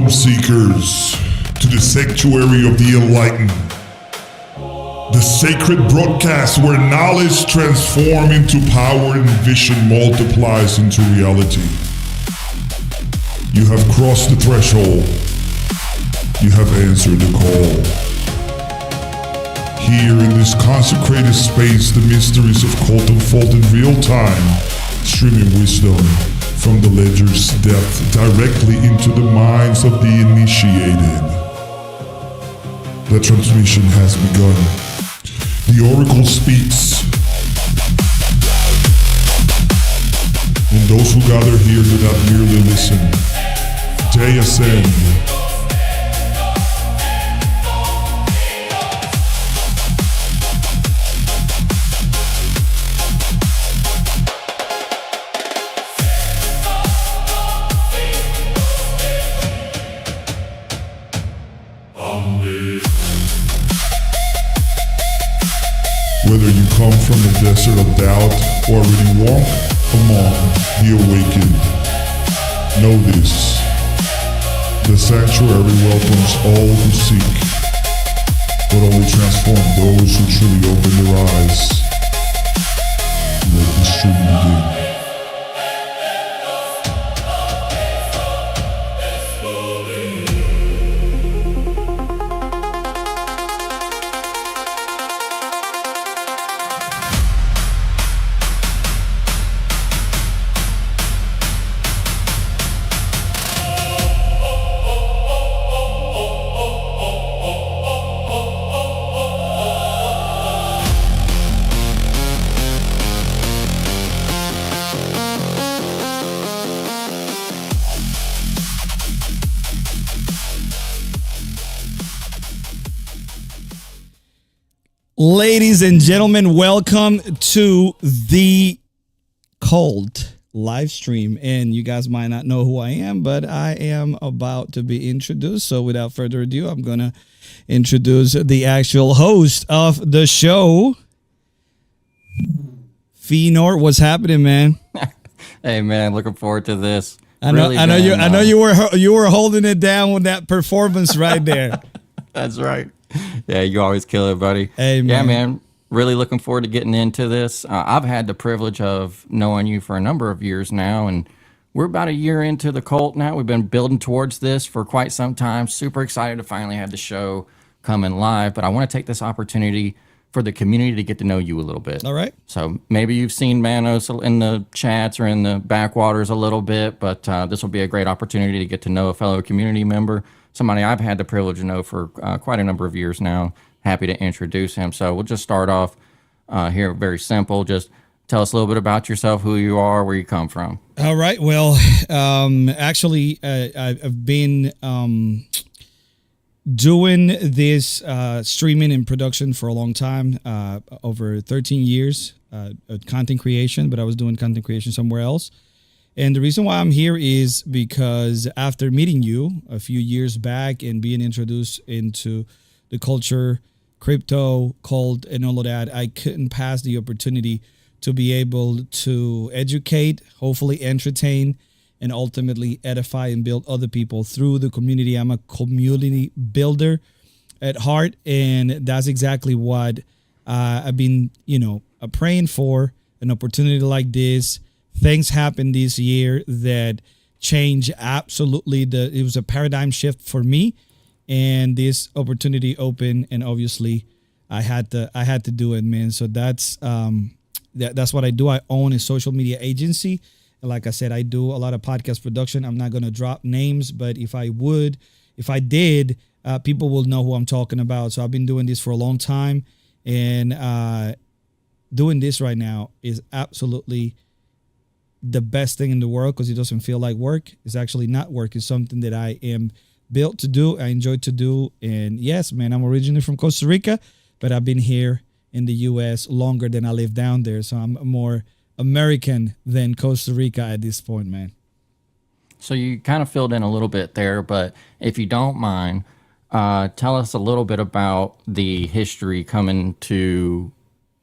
Welcome, seekers, to the sanctuary of the enlightened. The sacred broadcast where knowledge transforms into power and vision multiplies into reality. You have crossed the threshold. You have answered the call. Here in this consecrated space, the mysteries of cult unfold in real time, streaming wisdom from the ledger's depth directly into the minds of the initiated. The transmission has begun. The oracle speaks. And those who gather here do not merely listen. They ascend. Whether you come from the desert of doubt or already walk among the awakened, know this. The sanctuary welcomes all who seek, but only transform those who truly open their eyes. Let the stream begin. Ladies and gentlemen, welcome to the CULT Livestream. And you guys might not know who I am, but I am about to be introduced. So without further ado, I'm going to introduce the actual host of the show, Pheanor. What's happening, man? Hey, man, looking forward to this. I know you were holding it down with that performance right there. That's right. Yeah, you always kill it, buddy. Hey, man. Yeah, man. Really looking forward to getting into this. I've had the privilege of knowing you for a number of years now, and we're about a year into the cult now. We've been building towards this for quite some time. Super excited to finally have the show coming live, but I want to take this opportunity for the community to get to know you a little bit. All right. So maybe you've seen Manos in the chats or in the backwaters a little bit, but this will be a great opportunity to get to know a fellow community member, somebody I've had the privilege to know for quite a number of years now. Happy to introduce him. So we'll just start off here very simple. Just tell us a little bit about yourself, who you are, where you come from. All right. Well, actually, I've been doing this streaming and production for a long time, over 13 years, content creation, but I was doing content creation somewhere else. And the reason why I'm here is because after meeting you a few years back and being introduced into the culture, crypto, cult, and all of that, I couldn't pass the opportunity to be able to educate, hopefully entertain, and ultimately edify and build other people through the community. I'm a community builder at heart, and that's exactly what I've been, praying for, an opportunity like this. Things happened this year that changed absolutely. It was a paradigm shift for me, and this opportunity opened, and obviously I had to do it, man. So that's what I do. I own a social media agency. And like I said, I do a lot of podcast production. I'm not going to drop names, but if I did, people will know who I'm talking about. So I've been doing this for a long time, and doing this right now is absolutely the best thing in the world because it doesn't feel like work. It's actually not work. It's something that I am built to do. I enjoy to do. And yes, man, I'm originally from Costa Rica, but I've been here in the U.S. longer than I live down there. So I'm more American than Costa Rica at this point, man. So you kind of filled in a little bit there, but if you don't mind, tell us a little bit about the history coming to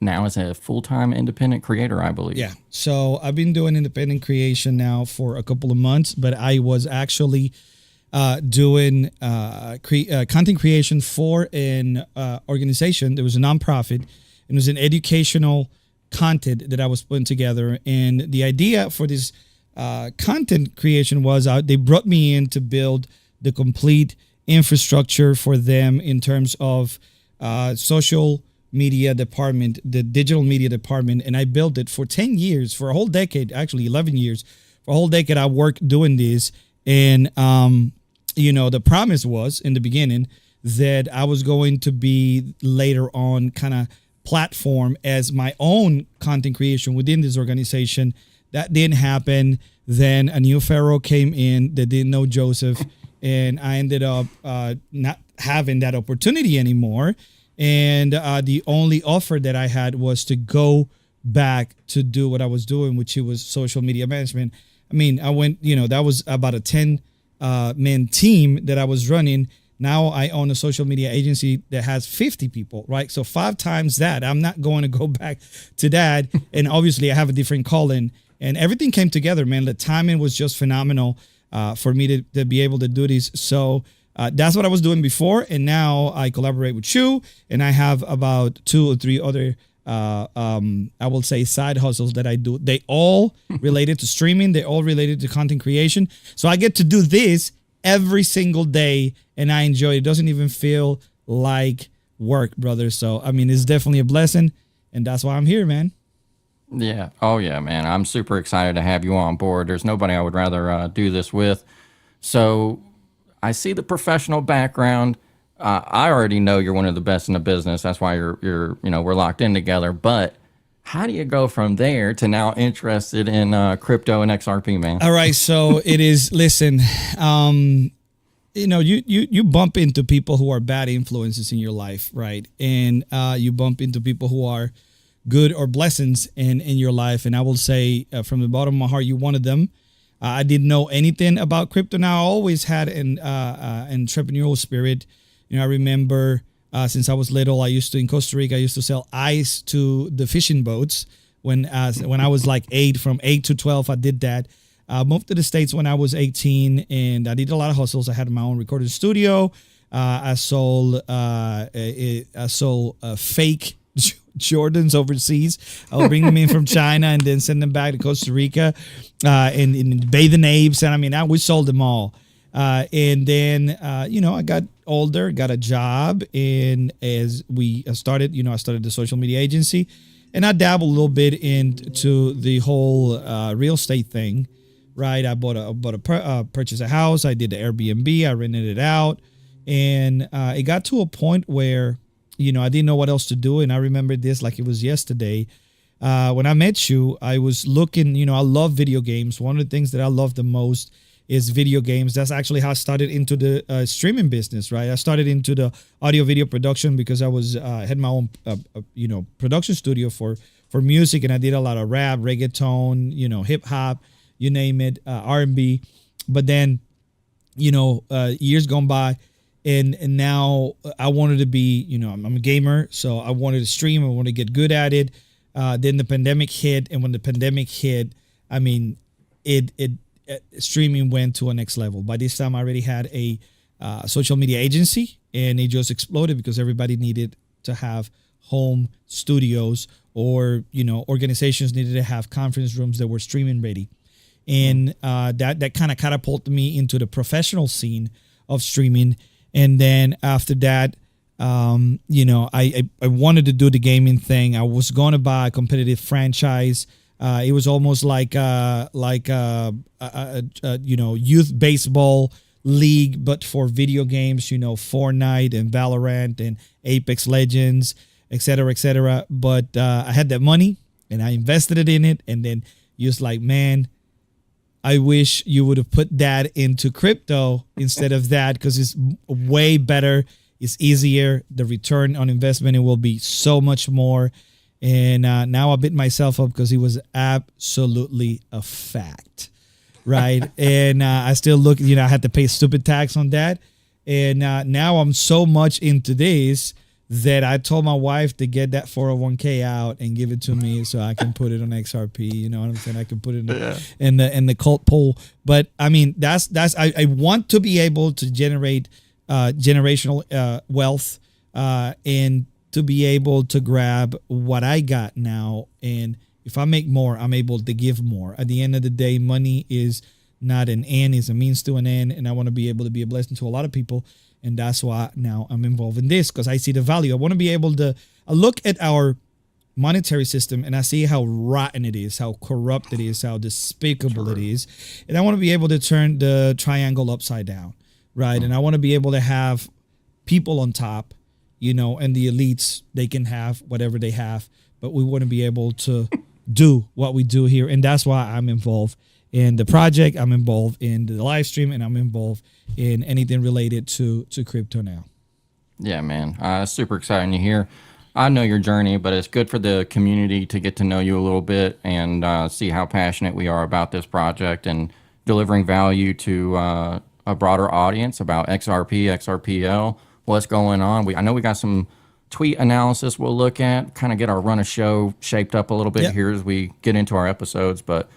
now as a full-time independent creator, I believe. Yeah. So I've been doing independent creation now for a couple of months, but I was actually doing content creation for an organization. There was a nonprofit, and it was an educational content that I was putting together. And the idea for this content creation was they brought me in to build the complete infrastructure for them in terms of social media department, the digital media department. And I built it for 10 years, for a whole decade, actually 11 years. For a whole decade, I worked doing this. And, the promise was in the beginning that I was going to be later on kind of platform as my own content creation within this organization. That didn't happen. Then a new pharaoh came in that didn't know Joseph, and I ended up not having that opportunity anymore. And the only offer that I had was to go back to do what I was doing, which was social media management. I mean, I went, that was about a 10-man team that I was running. Now I own a social media agency that has 50 people, right? So 5 times that. I'm not going to go back to that. And obviously I have a different calling, and everything came together, man. The timing was just phenomenal for me to be able to do this. So that's what I was doing before. And now I collaborate with you, and I have about 2 or 3 other I will say side hustles that I do. They all related to streaming. They all related to content creation. So I get to do this every single day, and I enjoy it. It doesn't even feel like work, brother. So, I mean, it's definitely a blessing, and that's why I'm here, man. Yeah. Oh, yeah, man. I'm super excited to have you on board. There's nobody I would rather do this with. So I see the professional background. I already know you're one of the best in the business. That's why you're we're locked in together. But how do you go from there to now interested in crypto and XRP, man? All right. So it is, listen, you bump into people who are bad influences in your life, right? And you bump into people who are good or blessings in your life. And I will say from the bottom of my heart, you're one of them. I didn't know anything about crypto. Now, I always had an entrepreneurial spirit. I remember since I was little, in Costa Rica, I used to sell ice to the fishing boats when I was like 8. From 8 to 12, I did that. Moved to the States when I was 18, and I did a lot of hustles. I had my own recording studio. I sold fake Jordans overseas. I would bring them in from China and then send them back to Costa Rica and bathe the apes. And I mean, we sold them all. And then, I got older, got a job. And as we started, I started the social media agency, and I dabbled a little bit into the whole real estate thing, right? I purchased a house. I did the Airbnb. I rented it out. And it got to a point where, I didn't know what else to do. And I remember this like it was yesterday. When I met you, I was looking, I love video games. One of the things that I love the most is video games. That's actually how I started into the streaming business, right? I started into the audio video production because I had my own, production studio for music. And I did a lot of rap, reggaeton, hip hop, you name it, R&B. But then, years gone by, and now I wanted to be, I'm a gamer, so I wanted to stream. I wanted to get good at it. Then the pandemic hit, and when the pandemic hit, I mean, streaming went to a next level. By this time, I already had a social media agency, and it just exploded because everybody needed to have home studios, or organizations needed to have conference rooms that were streaming ready, and that kind of catapulted me into the professional scene of streaming. And then after that, I wanted to do the gaming thing. I was going to buy a competitive franchise. It was almost like youth baseball league, but for video games, Fortnite and Valorant and Apex Legends, et cetera. But I had that money and I invested it in it. And then just like, man, I wish you would have put that into crypto instead of that, because it's way better. It's easier. The return on investment, it will be so much more. And now I bit myself up because it was absolutely a fact, right? And I still look, I had to pay stupid tax on that. And now I'm so much into this that I told my wife to get that 401k out and give it to me so I can put it on XRP. You know what I'm saying? I can put it in the cult pool. But I mean, I want to be able to generate generational wealth and to be able to grab what I got now. And if I make more, I'm able to give more. At the end of the day, money is not an end, it's a means to an end. And I want to be able to be a blessing to a lot of people. And that's why now I'm involved in this, because I see the value. I want to be able to look at our monetary system and I see how rotten it is, how corrupt it is, how despicable it is. And I want to be able to turn the triangle upside down, right? And I want to be able to have people on top, you know, and the elites, they can have whatever they have, but we want to be able to do what we do here. And that's why I'm involved in the project, I'm involved in the live stream, and I'm involved in anything related to crypto now. Yeah, man. Super exciting to hear. I know your journey, but it's good for the community to get to know you a little bit and see how passionate we are about this project and delivering value to a broader audience about XRP, XRPL, what's going on. I know we got some tweet analysis we'll look at, kind of get our run of show shaped up a little bit here as we get into our episodes, but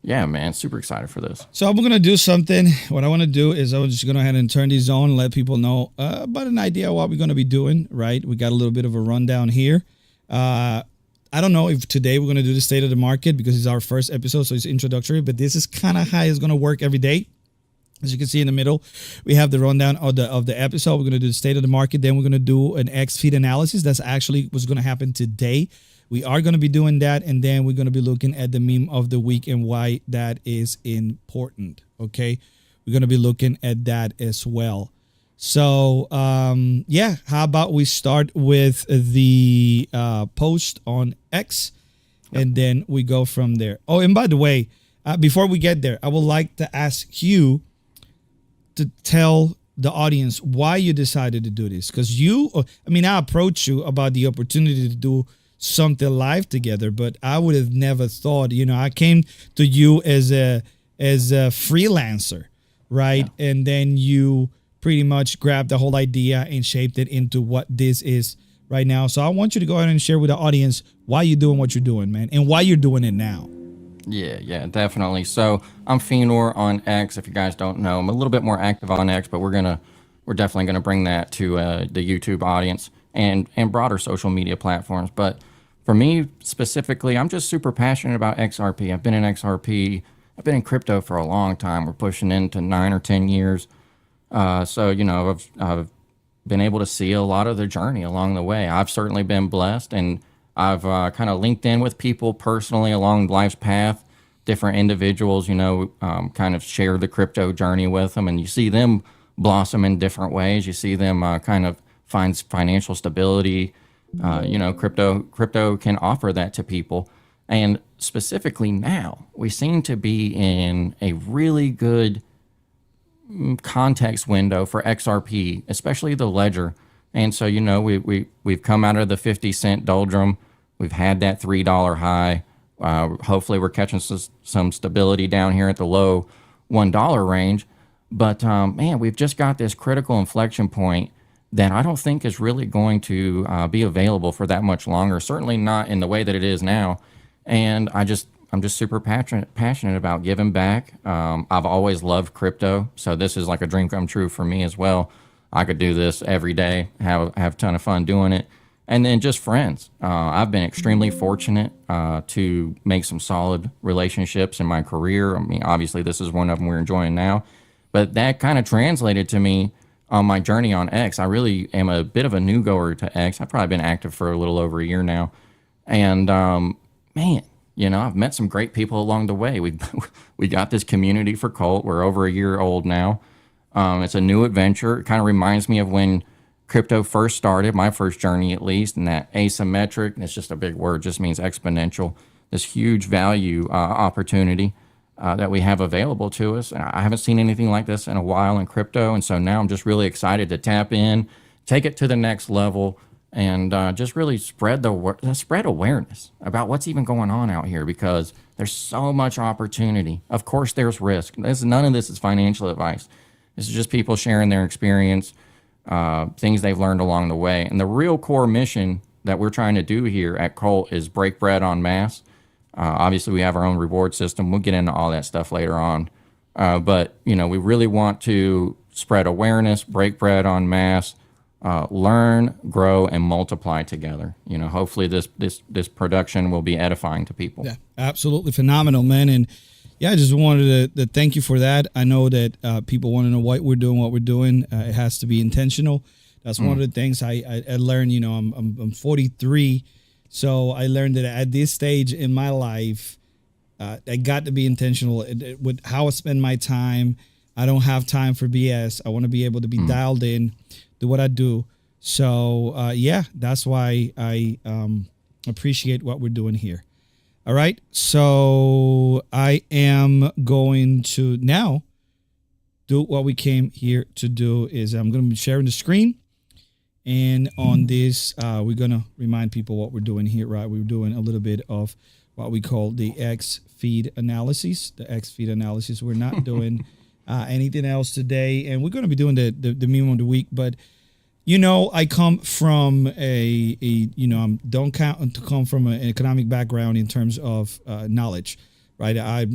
yeah, man, super excited for this. So I'm going to do something. What I want to do is I'm just going to go ahead and turn these on, let people know about an idea of what we're going to be doing, right? We got a little bit of a rundown here. I don't know if today we're going to do the state of the market because it's our first episode, so it's introductory, but this is kind of how it's going to work every day. As you can see in the middle, we have the rundown of the episode. We're going to do the state of the market. Then we're going to do an X-feed analysis. That's actually what's going to happen today. We are going to be doing that, and then we're going to be looking at the meme of the week and why that is important, okay? We're going to be looking at that as well. So, yeah, how about we start with the post on X, and then we go from there. Oh, and by the way, before we get there, I would like to ask you to tell the audience why you decided to do this. Because I approached you about the opportunity to do something live together, but I would have never thought, I came to you as a freelancer, right? Yeah. And then you pretty much grabbed the whole idea and shaped it into what this is right now. So I want you to go ahead and share with the audience why you're doing what you're doing, man, and why you're doing it now. Yeah, definitely. So I'm Pheanor on X. If you guys don't know, I'm a little bit more active on X, but we're definitely gonna bring that to the YouTube audience and broader social media platforms. But for me specifically, I'm just super passionate about XRP. I've been in XRP. I've been in crypto for a long time. We're pushing into 9 or 10 years. So I've been able to see a lot of the journey along the way. I've certainly been blessed, and I've kind of linked in with people personally along life's path, different individuals, kind of share the crypto journey with them, and you see them blossom in different ways. You see them kind of find financial stability. Crypto can offer that to people. And specifically now, we seem to be in a really good context window for XRP, especially the ledger. And so, we've come out of the 50-cent doldrum. We've had that $3 high. Hopefully we're catching some stability down here at the low $1 range. But, man, we've just got this critical inflection point that I don't think is really going to be available for that much longer. Certainly not in the way that it is now. And I'm just super passionate about giving back. I've always loved crypto, so this is like a dream come true for me as well. I could do this every day, have a ton of fun doing it. And then just friends. I've been extremely fortunate to make some solid relationships in my career. I mean, obviously this is one of them we're enjoying now, but that kind of translated to me on my journey on X. I really am a bit of a new goer to X. I've probably been active for a little over a year now. And man, I've met some great people along the way. We got this community for CULT. We're over a year old now. It's a new adventure. It kind of reminds me of when crypto first started, my first journey at least, and that asymmetric, it's just a big word, just means exponential, this huge value opportunity that we have available to us. I haven't seen anything like this in a while in crypto, and so now I'm just really excited to tap in, take it to the next level, and just really spread awareness about what's even going on out here, because there's so much opportunity. Of course, there's risk. None of this is financial advice. This is just people sharing their experience, things they've learned along the way. And the real core mission that we're trying to do here at CULT is break bread en masse. Obviously, we have our own reward system. We'll get into all that stuff later on. But, you know, we really want to spread awareness, break bread en masse, learn, grow, and multiply together. You know, hopefully this production will be edifying to people. Yeah, absolutely phenomenal, man. And yeah, I just wanted to thank you for that. I know that people want to know why we're doing what we're doing. It has to be intentional. That's one of the things I learned. You know, I'm 43, so I learned that at this stage in my life, I got to be intentional with how I spend my time. I don't have time for BS. I want to be able to be dialed in, do what I do. So yeah, that's why I appreciate what we're doing here. All right, so I am going to now do what we came here to do. Is I'm going to be sharing the screen. And on this, we're going to remind people what we're doing here, right? We're doing a little bit of what we call the X feed analysis. The X feed analysis. We're not doing anything else today. And we're going to be doing the meme of the week. But, you know, I come from you know, I don't count to come from an economic background in terms of knowledge, right? I've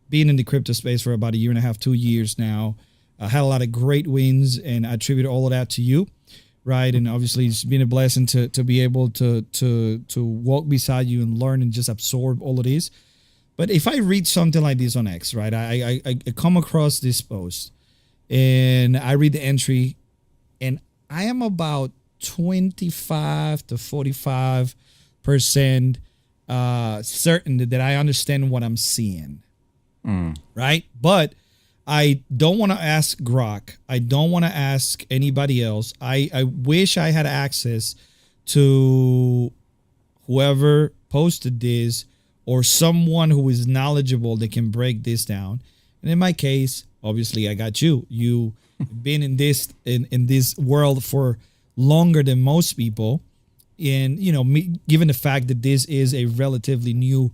been in the crypto space for about 1.5 2 years now. I had a lot of great wins, and I attribute all of that to you. Right. And obviously it's been a blessing to be able to walk beside you and learn and just absorb all of this. But if I read something like this on X, right, I come across this post and I read the entry, and I am about 25 to 45% certain that I understand what I'm seeing. Right. But I don't want to ask Grok. I don't want to ask anybody else. I wish I had access to whoever posted this or someone who is knowledgeable that can break this down. And in my case, obviously, I got you. You've been in this world for longer than most people. And, you know, given the fact that this is a relatively new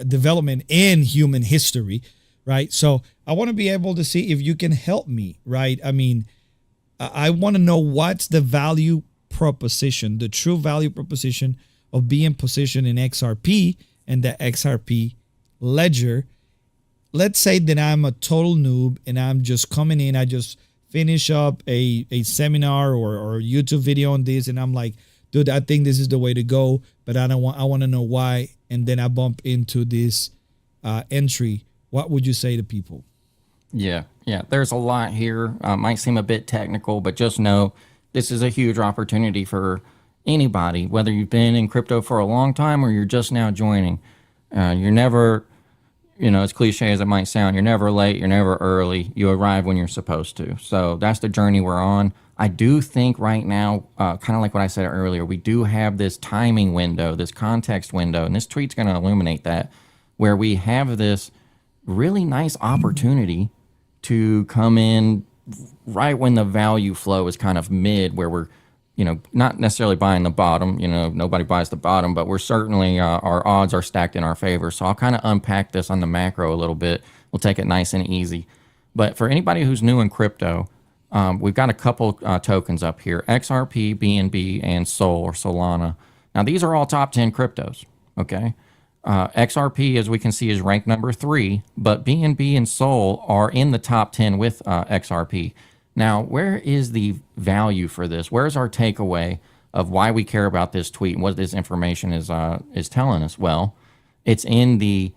development in human history, right? So I want to be able to see if you can help me, right? I mean, I want to know what's the value proposition, the true value proposition of being positioned in XRP and the XRP Ledger. Let's say that I'm a total noob and I'm just coming in. I just finish up a seminar or a YouTube video on this, and I'm like, dude, I think this is the way to go, but I want to know why. And then I bump into this entry. What would you say to people? Yeah. There's a lot here. Might seem a bit technical, but just know this is a huge opportunity for anybody, whether you've been in crypto for a long time or you're just now joining. You're never, you know, as cliche as it might sound, you're never late, you're never early. You arrive when you're supposed to. So that's the journey we're on. I do think right now, kind of like what I said earlier, we do have this timing window, this context window, and this tweet's going to illuminate that, where we have this really nice opportunity to come in right when the value flow is kind of mid, where we're, you know, not necessarily buying the bottom, you know, nobody buys the bottom, but we're certainly, our odds are stacked in our favor. So I'll kind of unpack this on the macro a little bit. We'll take it nice and easy. But for anybody who's new in crypto, we've got a couple tokens up here, XRP, BNB, and Sol or Solana. Now, these are all top 10 cryptos, okay? XRP, as we can see, is ranked number 3, but BNB and Sol are in the top 10 with XRP. Now, where is the value for this? Where's our takeaway of why we care about this tweet and what this information is telling us? Well, it's in the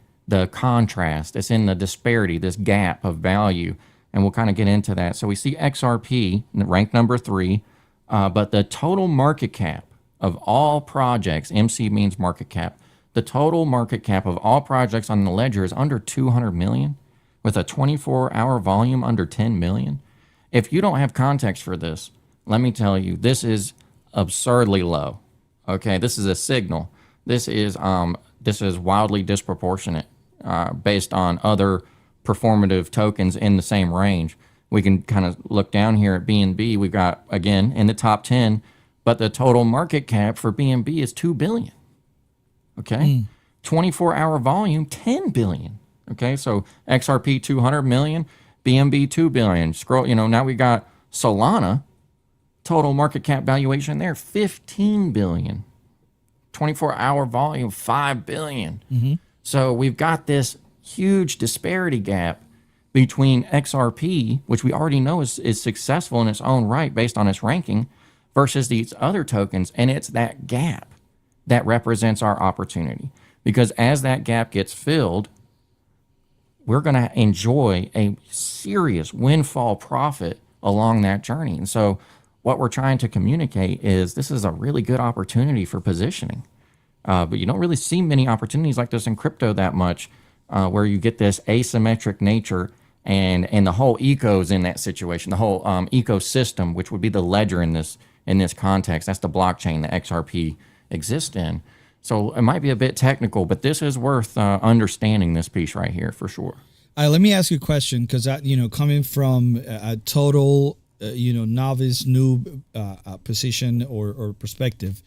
contrast. It's in the disparity, this gap of value, and we'll kind of get into that. So we see XRP ranked number 3, but the total market cap of all projects, MC means market cap, the total market cap of all projects on the ledger is under 200 million with a 24-hour volume under 10 million. If you don't have context for this, let me tell you, this is absurdly low. Okay, this is a signal. This is wildly disproportionate based on other performative tokens in the same range. We can kind of look down here at BNB. We've got, again, in the top 10, but the total market cap for BNB is 2 billion. Okay, 24-hour volume, 10 billion. Okay, so XRP 200 million, BNB 2 billion. Scroll, you know, now we got Solana Total market cap valuation there, 15 billion. 24-hour volume, 5 billion. So we've got this huge disparity gap between XRP, which we already know is successful in its own right based on its ranking, versus these other tokens. And it's that gap that represents our opportunity. Because as that gap gets filled, we're going to enjoy a serious windfall profit along that journey. And so what we're trying to communicate is this is a really good opportunity for positioning. But you don't really see many opportunities like this in crypto that much, where you get this asymmetric nature and the whole eco's in that situation, the whole ecosystem, which would be the ledger in this context. That's the blockchain that XRP exists in. So it might be a bit technical, but this is worth understanding this piece right here for sure. Let me ask you a question, because coming from a total novice noob position or perspective.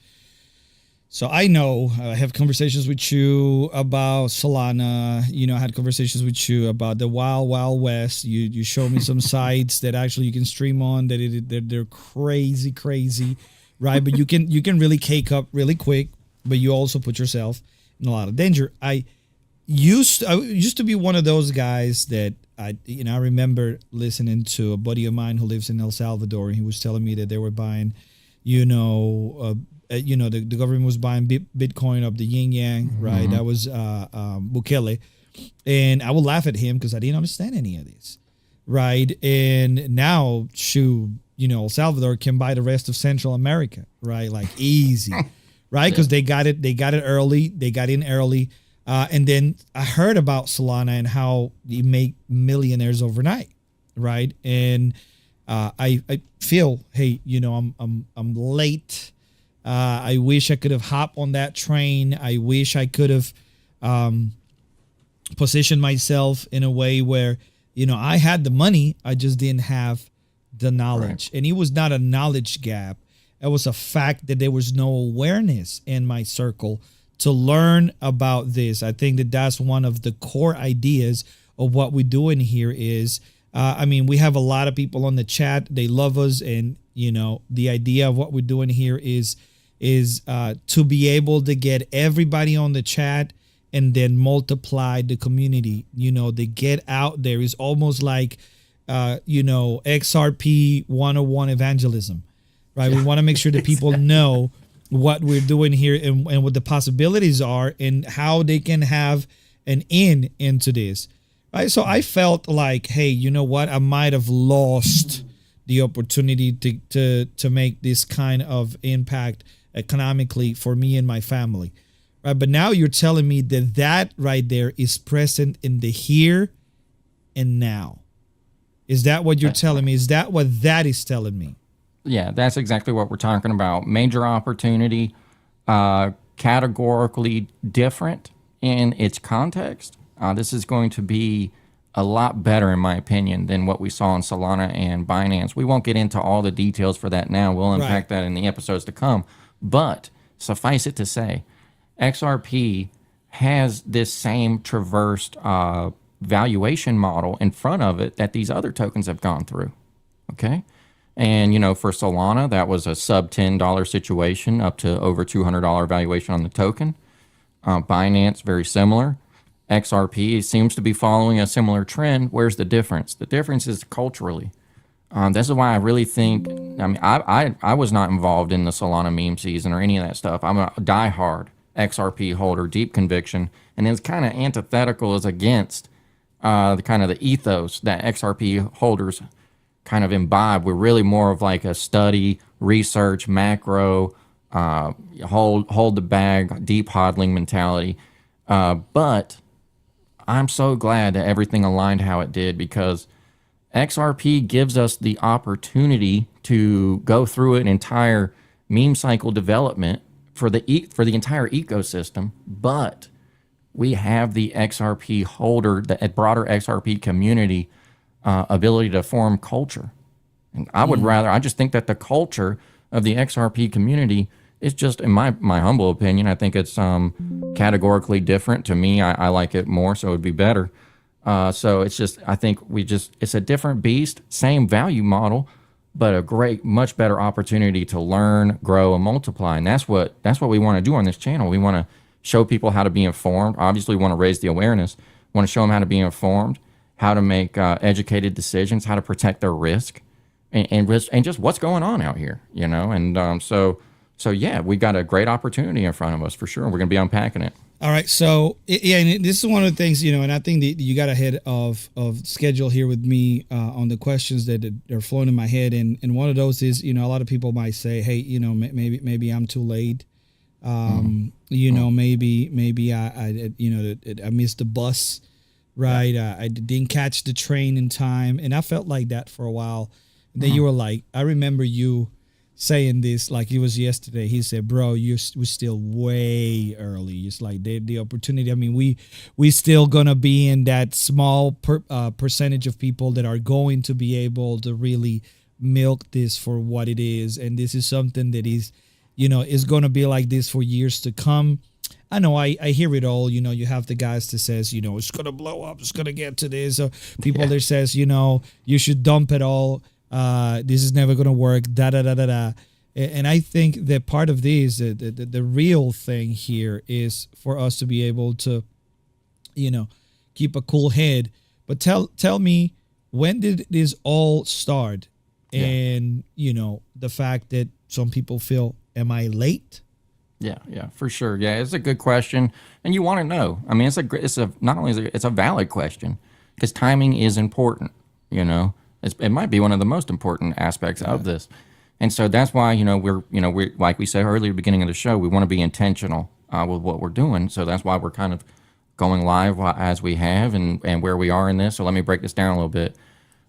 So I know I have conversations with you about Solana. I had conversations with you about the wild west. You show me some sites that actually you can stream on they're crazy, right? But you can really cake up really quick, but you also put yourself in a lot of danger. I used to be one of those guys that I remember listening to a buddy of mine who lives in El Salvador, and he was telling me that they were buying, the government was buying Bitcoin up the yin yang, right? That was Bukele, and I would laugh at him because I didn't understand any of this, right? And now, El Salvador can buy the rest of Central America, right? Like easy, right? Because they got it early, they got in early. And then I heard about Solana and how you make millionaires overnight, right? And I feel, hey, I'm late. I wish I could have hopped on that train. I wish I could have positioned myself in a way where, I had the money, I just didn't have the knowledge. Right. And it was not a knowledge gap. It was a fact that there was no awareness in my circle to learn about this. I think that that's one of the core ideas of what we're doing here is, we have a lot of people on the chat. They love us. And, the idea of what we're doing here is to be able to get everybody on the chat and then multiply the community. They get out there is almost like, XRP 101 evangelism, right? Yeah. We want to make sure that people know what we're doing here and what the possibilities are and how they can have an into this, right? So I felt like, hey, you know what? I might have lost the opportunity to make this kind of impact economically for me and my family, right? But now you're telling me that right there is present in the here and now. Is that what you're telling me? Is that what that is telling me? Yeah, that's exactly what we're talking about. Major opportunity, categorically different in its context. This is going to be a lot better, in my opinion, than what we saw in Solana and Binance. We won't get into all the details for that now. We'll unpack that in the episodes to come. But suffice it to say, XRP has this same traversed valuation model in front of it that these other tokens have gone through. Okay? And, for Solana, that was a sub $10 situation up to over $200 valuation on the token. Binance, very similar. XRP seems to be following a similar trend. Where's the difference? The difference is culturally. This is why I really think, I was not involved in the Solana meme season or any of that stuff. I'm a diehard XRP holder, deep conviction. And it's kind of antithetical as against the ethos that XRP holders kind of imbibe. We're really more of like a study, research, macro, hold the bag, deep hodling mentality. But I'm so glad that everything aligned how it did, because XRP gives us the opportunity to go through an entire meme cycle development for the entire ecosystem, but we have the XRP holder, the broader XRP community ability to form culture. And I just think that the culture of the XRP community is just, in my humble opinion, I think it's categorically different. To me, I like it more, so it would be better. So it's just, I think it's a different beast, same value model, but a great, much better opportunity to learn, grow, and multiply. And that's what we want to do on this channel. We want to show people how to be informed. Obviously, we want to raise the awareness. We want to show them how to be informed, how to make educated decisions, how to protect their risk, and just what's going on out here, And so yeah, we got a great opportunity in front of us for sure. We're going to be unpacking it. All right, so and this is one of the things, and I think that you got ahead of schedule here with me on the questions that are flowing in my head, and one of those is, a lot of people might say, hey, maybe I'm too late, maybe I missed the bus, right? I didn't catch the train in time, and I felt like that for a while. And then you were like, I remember you saying this like it was yesterday. He said, bro, we're still way early. It's like the opportunity. I mean, we still gonna be in that small percentage of people that are going to be able to really milk this for what it is. And this is something that is, is going to be like this for years to come. I know I hear it all. You have the guys that says, it's going to blow up. It's going to get to this. People that says, you should dump it all. This is never going to work, And I think that part of this, the real thing here is for us to be able to, keep a cool head. But tell me, when did this all start? Yeah. And, the fact that some people feel, am I late? Yeah, for sure. Yeah, it's a good question. And you want to know. I mean, it's a valid question because timing is important, It might be one of the most important aspects of this. And so that's why, we're like we said earlier at the beginning of the show, we want to be intentional with what we're doing. So that's why we're kind of going live as we have and where we are in this. So let me break this down a little bit.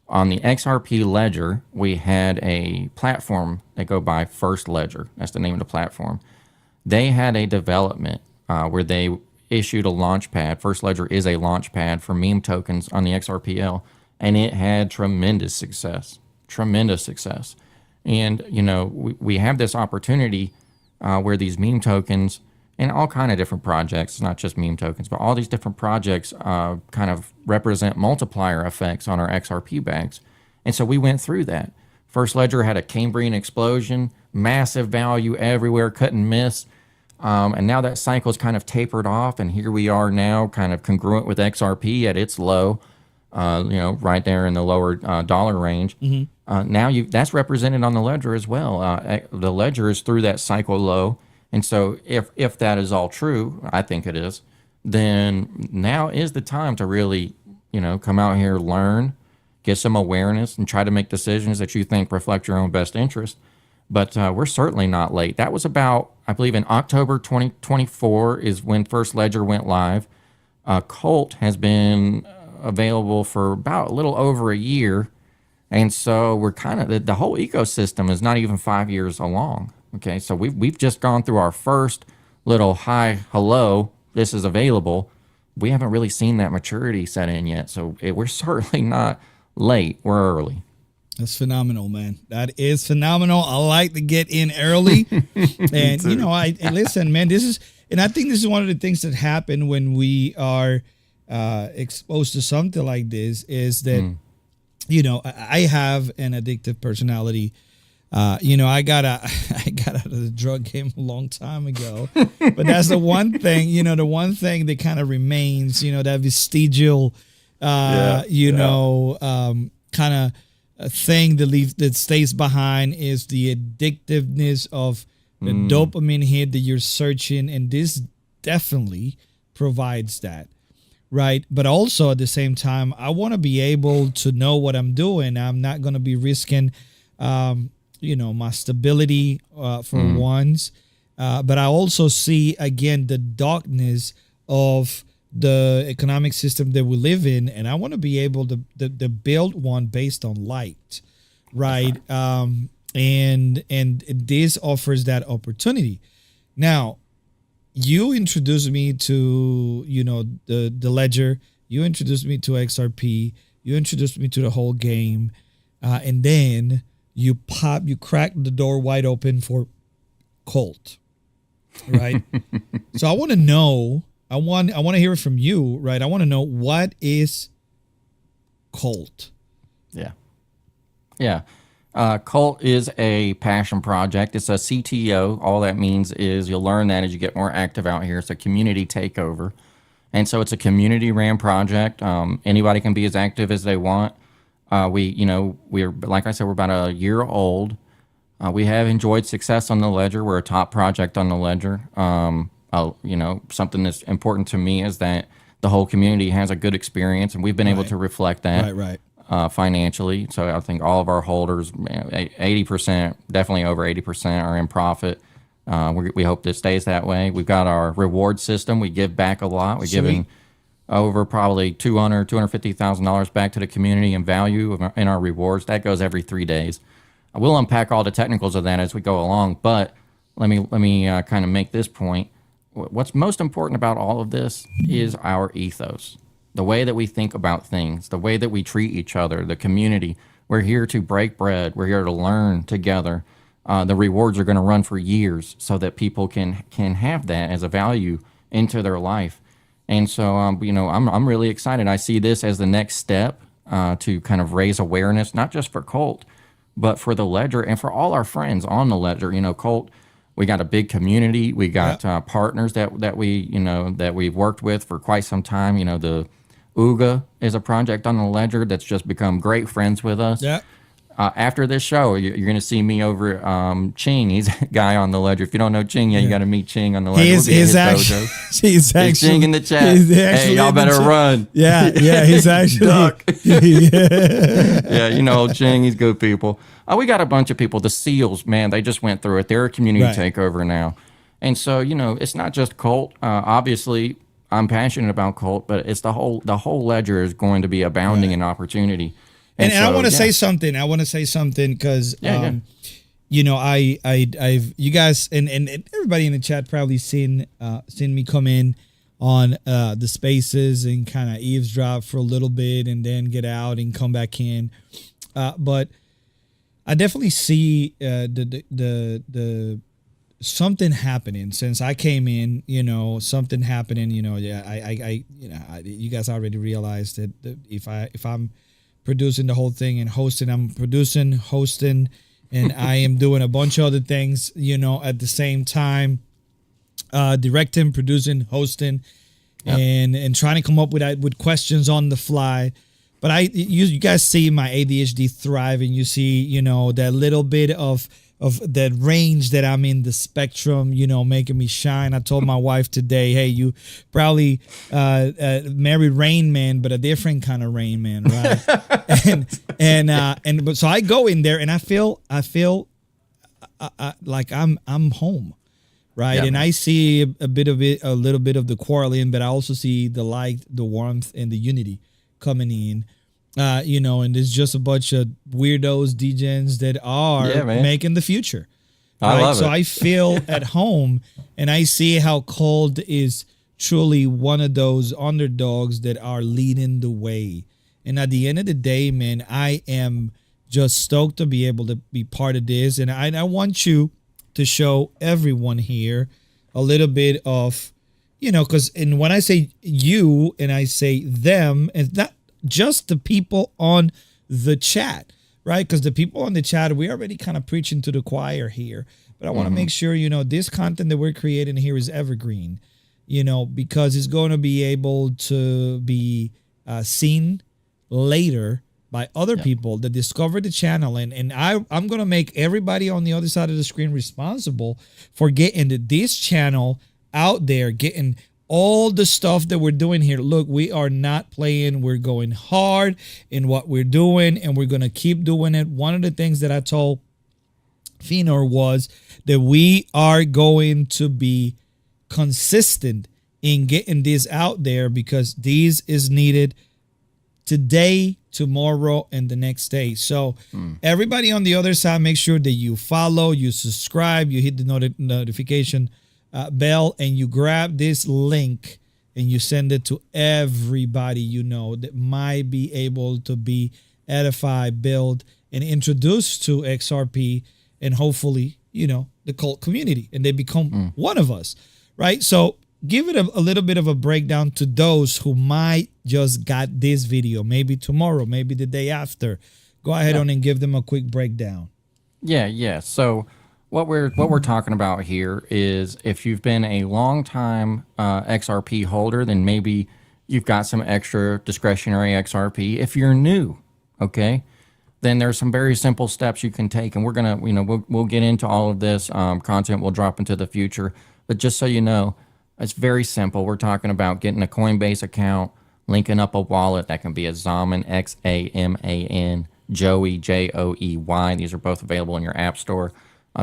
On the XRP Ledger, we had a platform that go by First Ledger. That's the name of the platform. They had a development where they issued a launch pad. First Ledger is a launch pad for meme tokens on the XRPL. And it had tremendous success. And, we have this opportunity where these meme tokens and all kind of different projects, not just meme tokens, but all these different projects kind of represent multiplier effects on our XRP bags. And so we went through that. First Ledger had a Cambrian explosion, massive value everywhere, couldn't miss. And now that cycle's kind of tapered off, and here we are now kind of congruent with XRP at its low. Right there in the lower dollar range. Now that's represented on the ledger as well. The ledger is through that cycle low. And so if that is all true, I think it is, then now is the time to really, come out here, learn, get some awareness, and try to make decisions that you think reflect your own best interest. But we're certainly not late. That was about, I believe, in October 2024 is when First Ledger went live. CULT has been available for about a little over a year, and so we're kind of the whole ecosystem is not even 5 years along. Okay, so we've just gone through our first little hi hello, this is available. We haven't really seen that maturity set in yet, so we're certainly not late. We're early. That's phenomenal, man. That is phenomenal. I like to get in early, and I listen, man. And I think this is one of the things that happen when we are exposed to something like this is that, I have an addictive personality. I got out of the drug game a long time ago, but that's the one thing, the one thing that kind of remains, that vestigial, kind of thing that stays behind is the addictiveness of the dopamine hit that you're searching. And this definitely provides that. Right. But also at the same time, I want to be able to know what I'm doing. I'm not going to be risking, my stability for once. But I also see, again, the darkness of the economic system that we live in. And I want to be able to build one based on light. Right. And this offers that opportunity. Now, you introduced me to, the ledger. You introduced me to XRP. You introduced me to the whole game. And then you cracked the door wide open for CULT, right? So I want to know, I want to hear it from you, right? I want to know, what is CULT? Yeah. CULT is a passion project. It's a CTO. All that means is you'll learn that as you get more active out here. It's a community takeover. And so it's a community ran project. Anybody can be as active as they want. We're, like I said, we're about a year old. We have enjoyed success on the Ledger. We're a top project on the Ledger. Something that's important to me is that the whole community has a good experience, and we've been able to reflect that financially. So I think all of our holders, 80%, definitely over 80%, are in profit. We hope that stays that way. We've got our reward system. We give back a lot. We're giving over probably $250,000 back to the community in value in our rewards. That goes every 3 days. We'll unpack all the technicals of that as we go along, but let me kind of make this point. What's most important about all of this is our ethos, the way that we think about things, the way that we treat each other, the community. We're here to break bread. We're here to learn together. The rewards are going to run for years so that people can have that as a value into their life. And so, I'm really excited. I see this as the next step to kind of raise awareness, not just for CULT, but for the Ledger and for all our friends on the Ledger. CULT, we got a big community. We got partners that we've worked with for quite some time. The Ooga is a project on the Ledger that's just become great friends with us. Yeah. After this show, you're going to see me over at Ching. He's a guy on the Ledger. If you don't know Ching, you got to meet Ching on the Ledger. He's actually Ching in the chat. Hey, y'all better run. Yeah, he's actually duck. Yeah, Ching. He's good people. We got a bunch of people. The SEALs, man, they just went through it. They're a community takeover now, and so it's not just CULT. Obviously, I'm passionate about CULT, but it's the whole Ledger is going to be abounding in opportunity. And I want to say something. I want to say something because, I've you guys and everybody in the chat probably seen me come in on the spaces and kind of eavesdrop for a little bit and then get out and come back in. But I definitely see the something happening since I came in. Something happening. You guys already realized that if I'm producing the whole thing and hosting. I'm producing, hosting, and I am doing a bunch of other things, at the same time, directing, producing, hosting, and trying to come up with questions on the fly. But you guys see my ADHD thrive, and you see, that little bit of that range that I'm in the spectrum, making me shine. I told my wife today, hey, you probably married Rain Man, but a different kind of Rain Man, right? but so I go in there and I feel like I'm home, right? Yeah, and I see a little bit of the quarreling, but I also see the light, the warmth, and the unity coming in. And there's just a bunch of weirdos, degens that are making the future. I love it. So I feel at home, and I see how CULT is truly one of those underdogs that are leading the way. And at the end of the day, man, I am just stoked to be able to be part of this. And I want you to show everyone here a little bit of, because when I say you and I say them, it's not just the people on the chat, right? Because the people on the chat, we're already kind of preaching to the choir here. But I want to make sure, this content that we're creating here is evergreen, because it's going to be able to be seen later by other people that discover the channel. And I'm going to make everybody on the other side of the screen responsible for getting this channel out there, getting all the stuff that we're doing here. Look, we are not playing. We're going hard in what we're doing, and we're going to keep doing it. One of the things that I told Pheanor was that we are going to be consistent in getting this out there because this is needed today, tomorrow, and the next day. So everybody on the other side, make sure that you follow, you subscribe, you hit the notification bell, and you grab this link and you send it to everybody that might be able to be edified, build, and introduced to XRP, and hopefully, the CULT community, and they become one of us, right? So give it a little bit of a breakdown to those who might just got this video, maybe tomorrow, maybe the day after. go ahead on and give them a quick breakdown. Yeah. So what we're talking about here is if you've been a long time XRP holder, then maybe you've got some extra discretionary XRP. If you're new, okay, then there's some very simple steps you can take, and we're gonna, we'll get into all of this content. We'll drop into the future, but just so you know, it's very simple. We're talking about getting a Coinbase account, linking up a wallet that can be a Xaman, XAMAN, Joey, JOEY. These are both available in your app store.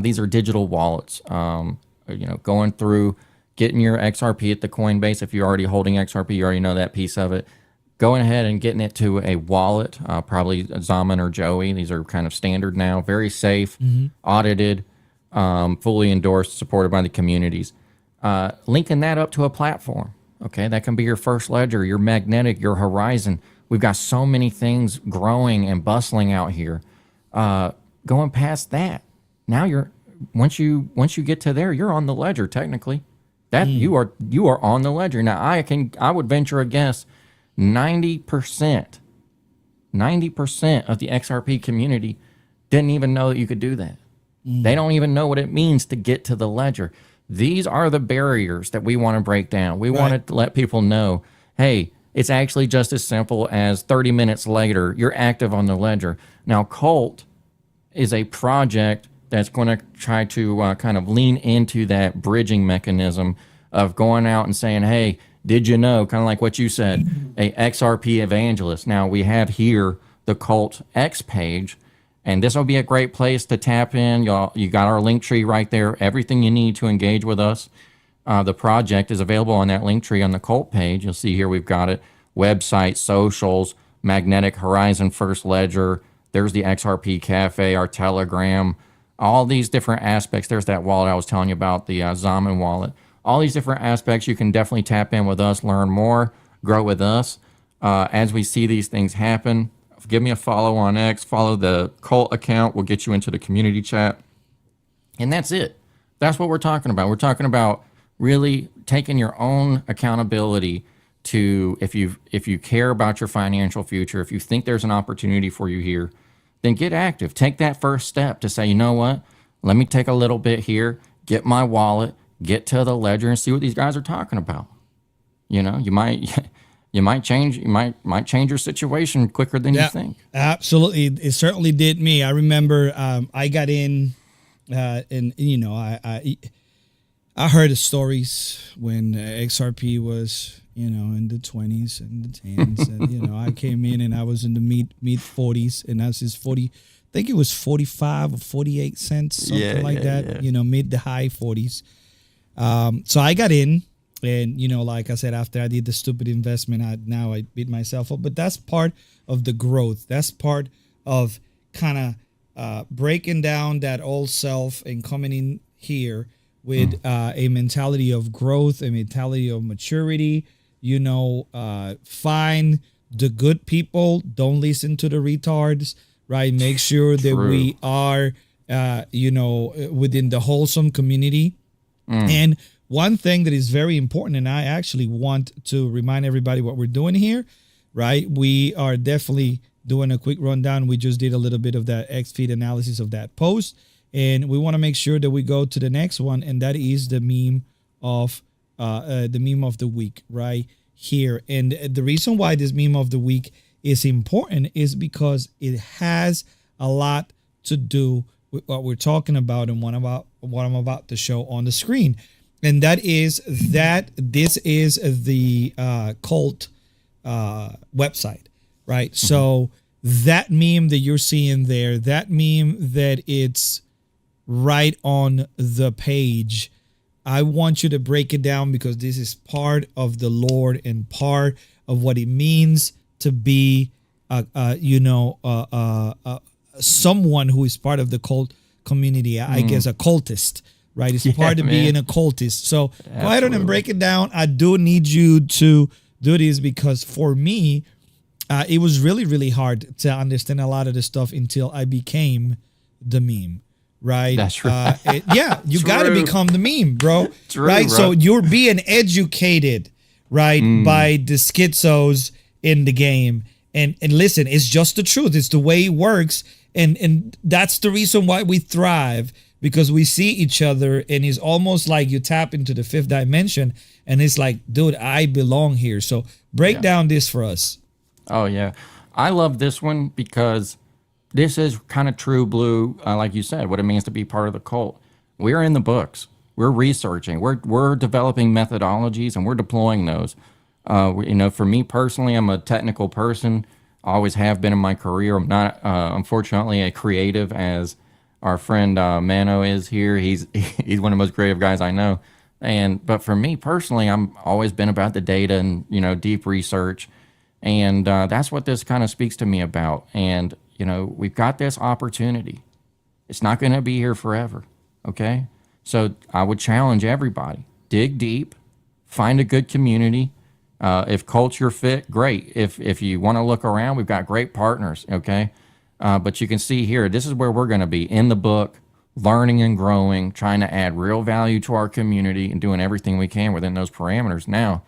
These are digital wallets. Going through, getting your XRP at the Coinbase. If you're already holding XRP, you already know that piece of it. Going ahead and getting it to a wallet, probably Xaman or Joey. These are kind of standard now. Very safe, audited, fully endorsed, supported by the communities. Linking that up to a platform. Okay, that can be your first ledger, your magnetic, your horizon. We've got so many things growing and bustling out here. Going past that, now once you get to there, you're on the ledger technically. That you are on the ledger. Now I would venture a guess 90% of the XRP community didn't even know that you could do that. They don't even know what it means to get to the ledger. These are the barriers that we want to break down. We want to let people know, hey, it's actually just as simple as 30 minutes later, you're active on the ledger. Now, CULT is a project that's going to try to kind of lean into that bridging mechanism of going out and saying, hey, did you know, kind of like what you said, a XRP evangelist. Now, we have here the CULT X page, and this will be a great place to tap in. You got our Linktree right there, everything you need to engage with us. The project is available on that Linktree on the CULT page. You'll see here we've got it, website, socials, Magnetic Horizon First Ledger. There's the XRP Cafe, our Telegram, all these different aspects. There's that wallet I was telling you about, the Xaman wallet. All these different aspects, you can definitely tap in with us, learn more, grow with us. As we see these things happen, give me a follow on X, follow the CULT account. We'll get you into the community chat. And that's it. That's what we're talking about. We're talking about really taking your own accountability to, if you care about your financial future, if you think there's an opportunity for you here, then get active. Take that first step to say, you know what, let me take a little bit here, get my wallet, get to the ledger and see what these guys are talking about. You might change your situation quicker than you think. Absolutely. It certainly did me. I remember I got in and I heard the stories when XRP was, in the 20s and the 10s. And, I came in and I was in the mid 40s, and that's his 40, I think it was 45 or 48 cents, something like that, mid to high 40s. So I got in, and, like I said, after I did the stupid investment, I beat myself up. But that's part of the growth. That's part of kind of breaking down that old self and coming in here with a mentality of growth, a mentality of maturity. Find the good people. Don't listen to the retards, right? Make sure that we are, within the wholesome community. And one thing that is very important, and I actually want to remind everybody what we're doing here, right? We are definitely doing a quick rundown. We just did a little bit of that X-feed analysis of that post, and we want to make sure that we go to the next one, and that is the meme of the week right here. And the reason why this meme of the week is important is because it has a lot to do with what we're talking about and what I'm about to show on the screen. And that is that this is the CULT website, right? So that meme that you're seeing there, that meme that it's right on the page, I want you to break it down, because this is part of the lore and part of what it means to be, someone who is part of the CULT community. I guess a cultist, right? It's part of being a cultist. So go ahead and break it down. I do need you to do this, because for me, it was really, really hard to understand a lot of the stuff until I became the meme. Right. That's right. You got to become the meme, bro. True, right. Bro. So you're being educated, right, by the schizos in the game. And listen, it's just the truth. It's the way it works. And that's the reason why we thrive, because we see each other, and it's almost like you tap into the fifth dimension, and it's like, dude, I belong here. So break down this for us. Oh, yeah. I love this one because this is kind of true blue, like you said, what it means to be part of the cult. We're in the books. We're researching. We're developing methodologies, and we're deploying those. For me personally, I'm a technical person. Always have been in my career. I'm not, unfortunately, a creative as our friend Mano is here. He's one of the most creative guys I know. But for me personally, I'm always been about the data and deep research, and that's what this kind of speaks to me about. And we've got this opportunity. It's not going to be here forever. Okay, so I would challenge everybody: dig deep, find a good community. If culture fit, great. If you want to look around, we've got great partners, okay? But you can see here, this is where we're going to be, in the book, learning and growing, trying to add real value to our community and doing everything we can within those parameters. Now,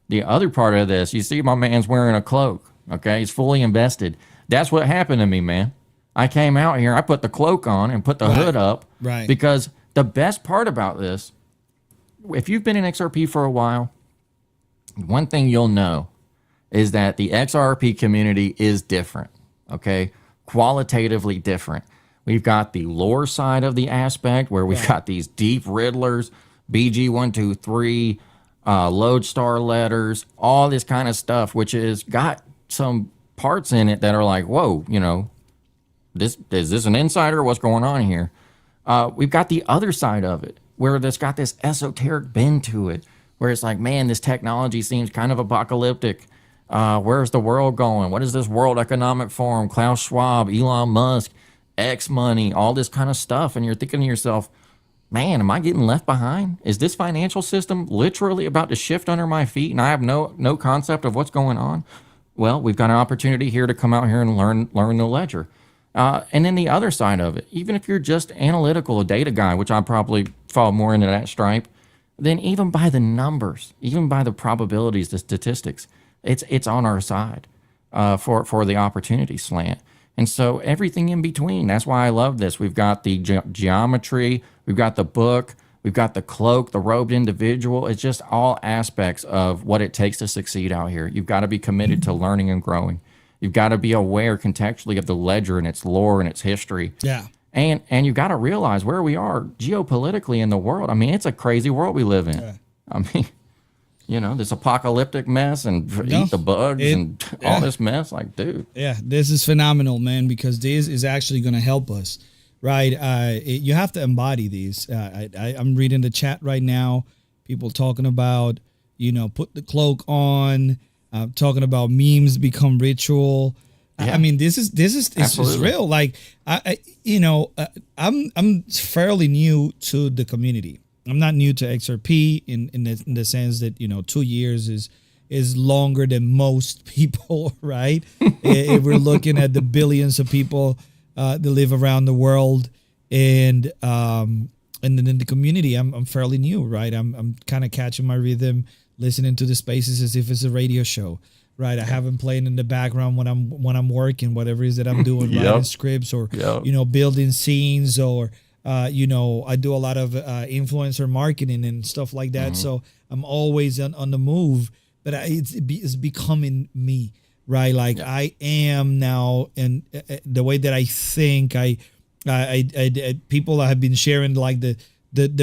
the other part of this, you see my man's wearing a cloak, okay? He's fully invested. That's what happened to me, man. I came out here, I put the cloak on and put the hood up. Right. Because the best part about this, if you've been in XRP for a while, one thing you'll know is that the XRP community is different, okay? Qualitatively different. We've got the lore side of the aspect where we've got these deep riddlers, BG123, lodestar letters, all this kind of stuff, which has got some parts in it that are like, whoa, is this an insider? What's going on here? We've got the other side of it where it's got this esoteric bend to it, where it's like, man, this technology seems kind of apocalyptic. Where's the world going? What is this World Economic Forum, Klaus Schwab, Elon Musk, X money, all this kind of stuff? And you're thinking to yourself, man, am I getting left behind? Is this financial system literally about to shift under my feet and I have no concept of what's going on? Well, we've got an opportunity here to come out here and learn the ledger. And then the other side of it, even if you're just analytical, a data guy, which I probably fall more into that stripe, then even by the numbers, even by the probabilities, the statistics, it's on our side for the opportunity slant. And so everything in between, that's why I love this. We've got the geometry, we've got the book, we've got the cloak, the robed individual. It's just all aspects of what it takes to succeed out here. You've got to be committed to learning and growing. You've got to be aware contextually of the ledger and its lore and its history. Yeah. And you got to realize where we are geopolitically in the world. I mean, it's a crazy world we live in. Yeah. I mean, this apocalyptic mess and eat the bugs and all this mess. Like, dude. Yeah, this is phenomenal, man, because this is actually going to help us, right? You have to embody these. I'm reading the chat right now. People talking about, put the cloak on, talking about memes become ritual. Yeah. I mean, this is real. Like, I'm fairly new to the community. I'm not new to XRP in the sense that 2 years is longer than most people, right? If we're looking at the billions of people that live around the world, and then in the community, I'm fairly new, right? I'm kind of catching my rhythm, listening to the spaces as if it's a radio show. Right, I have them playing in the background when I'm working, whatever it is that I'm doing, writing scripts or building scenes, or I do a lot of influencer marketing and stuff like that. So I'm always on the move, but it's becoming me, right? Like I am now, and the way that I think, I people have been sharing like the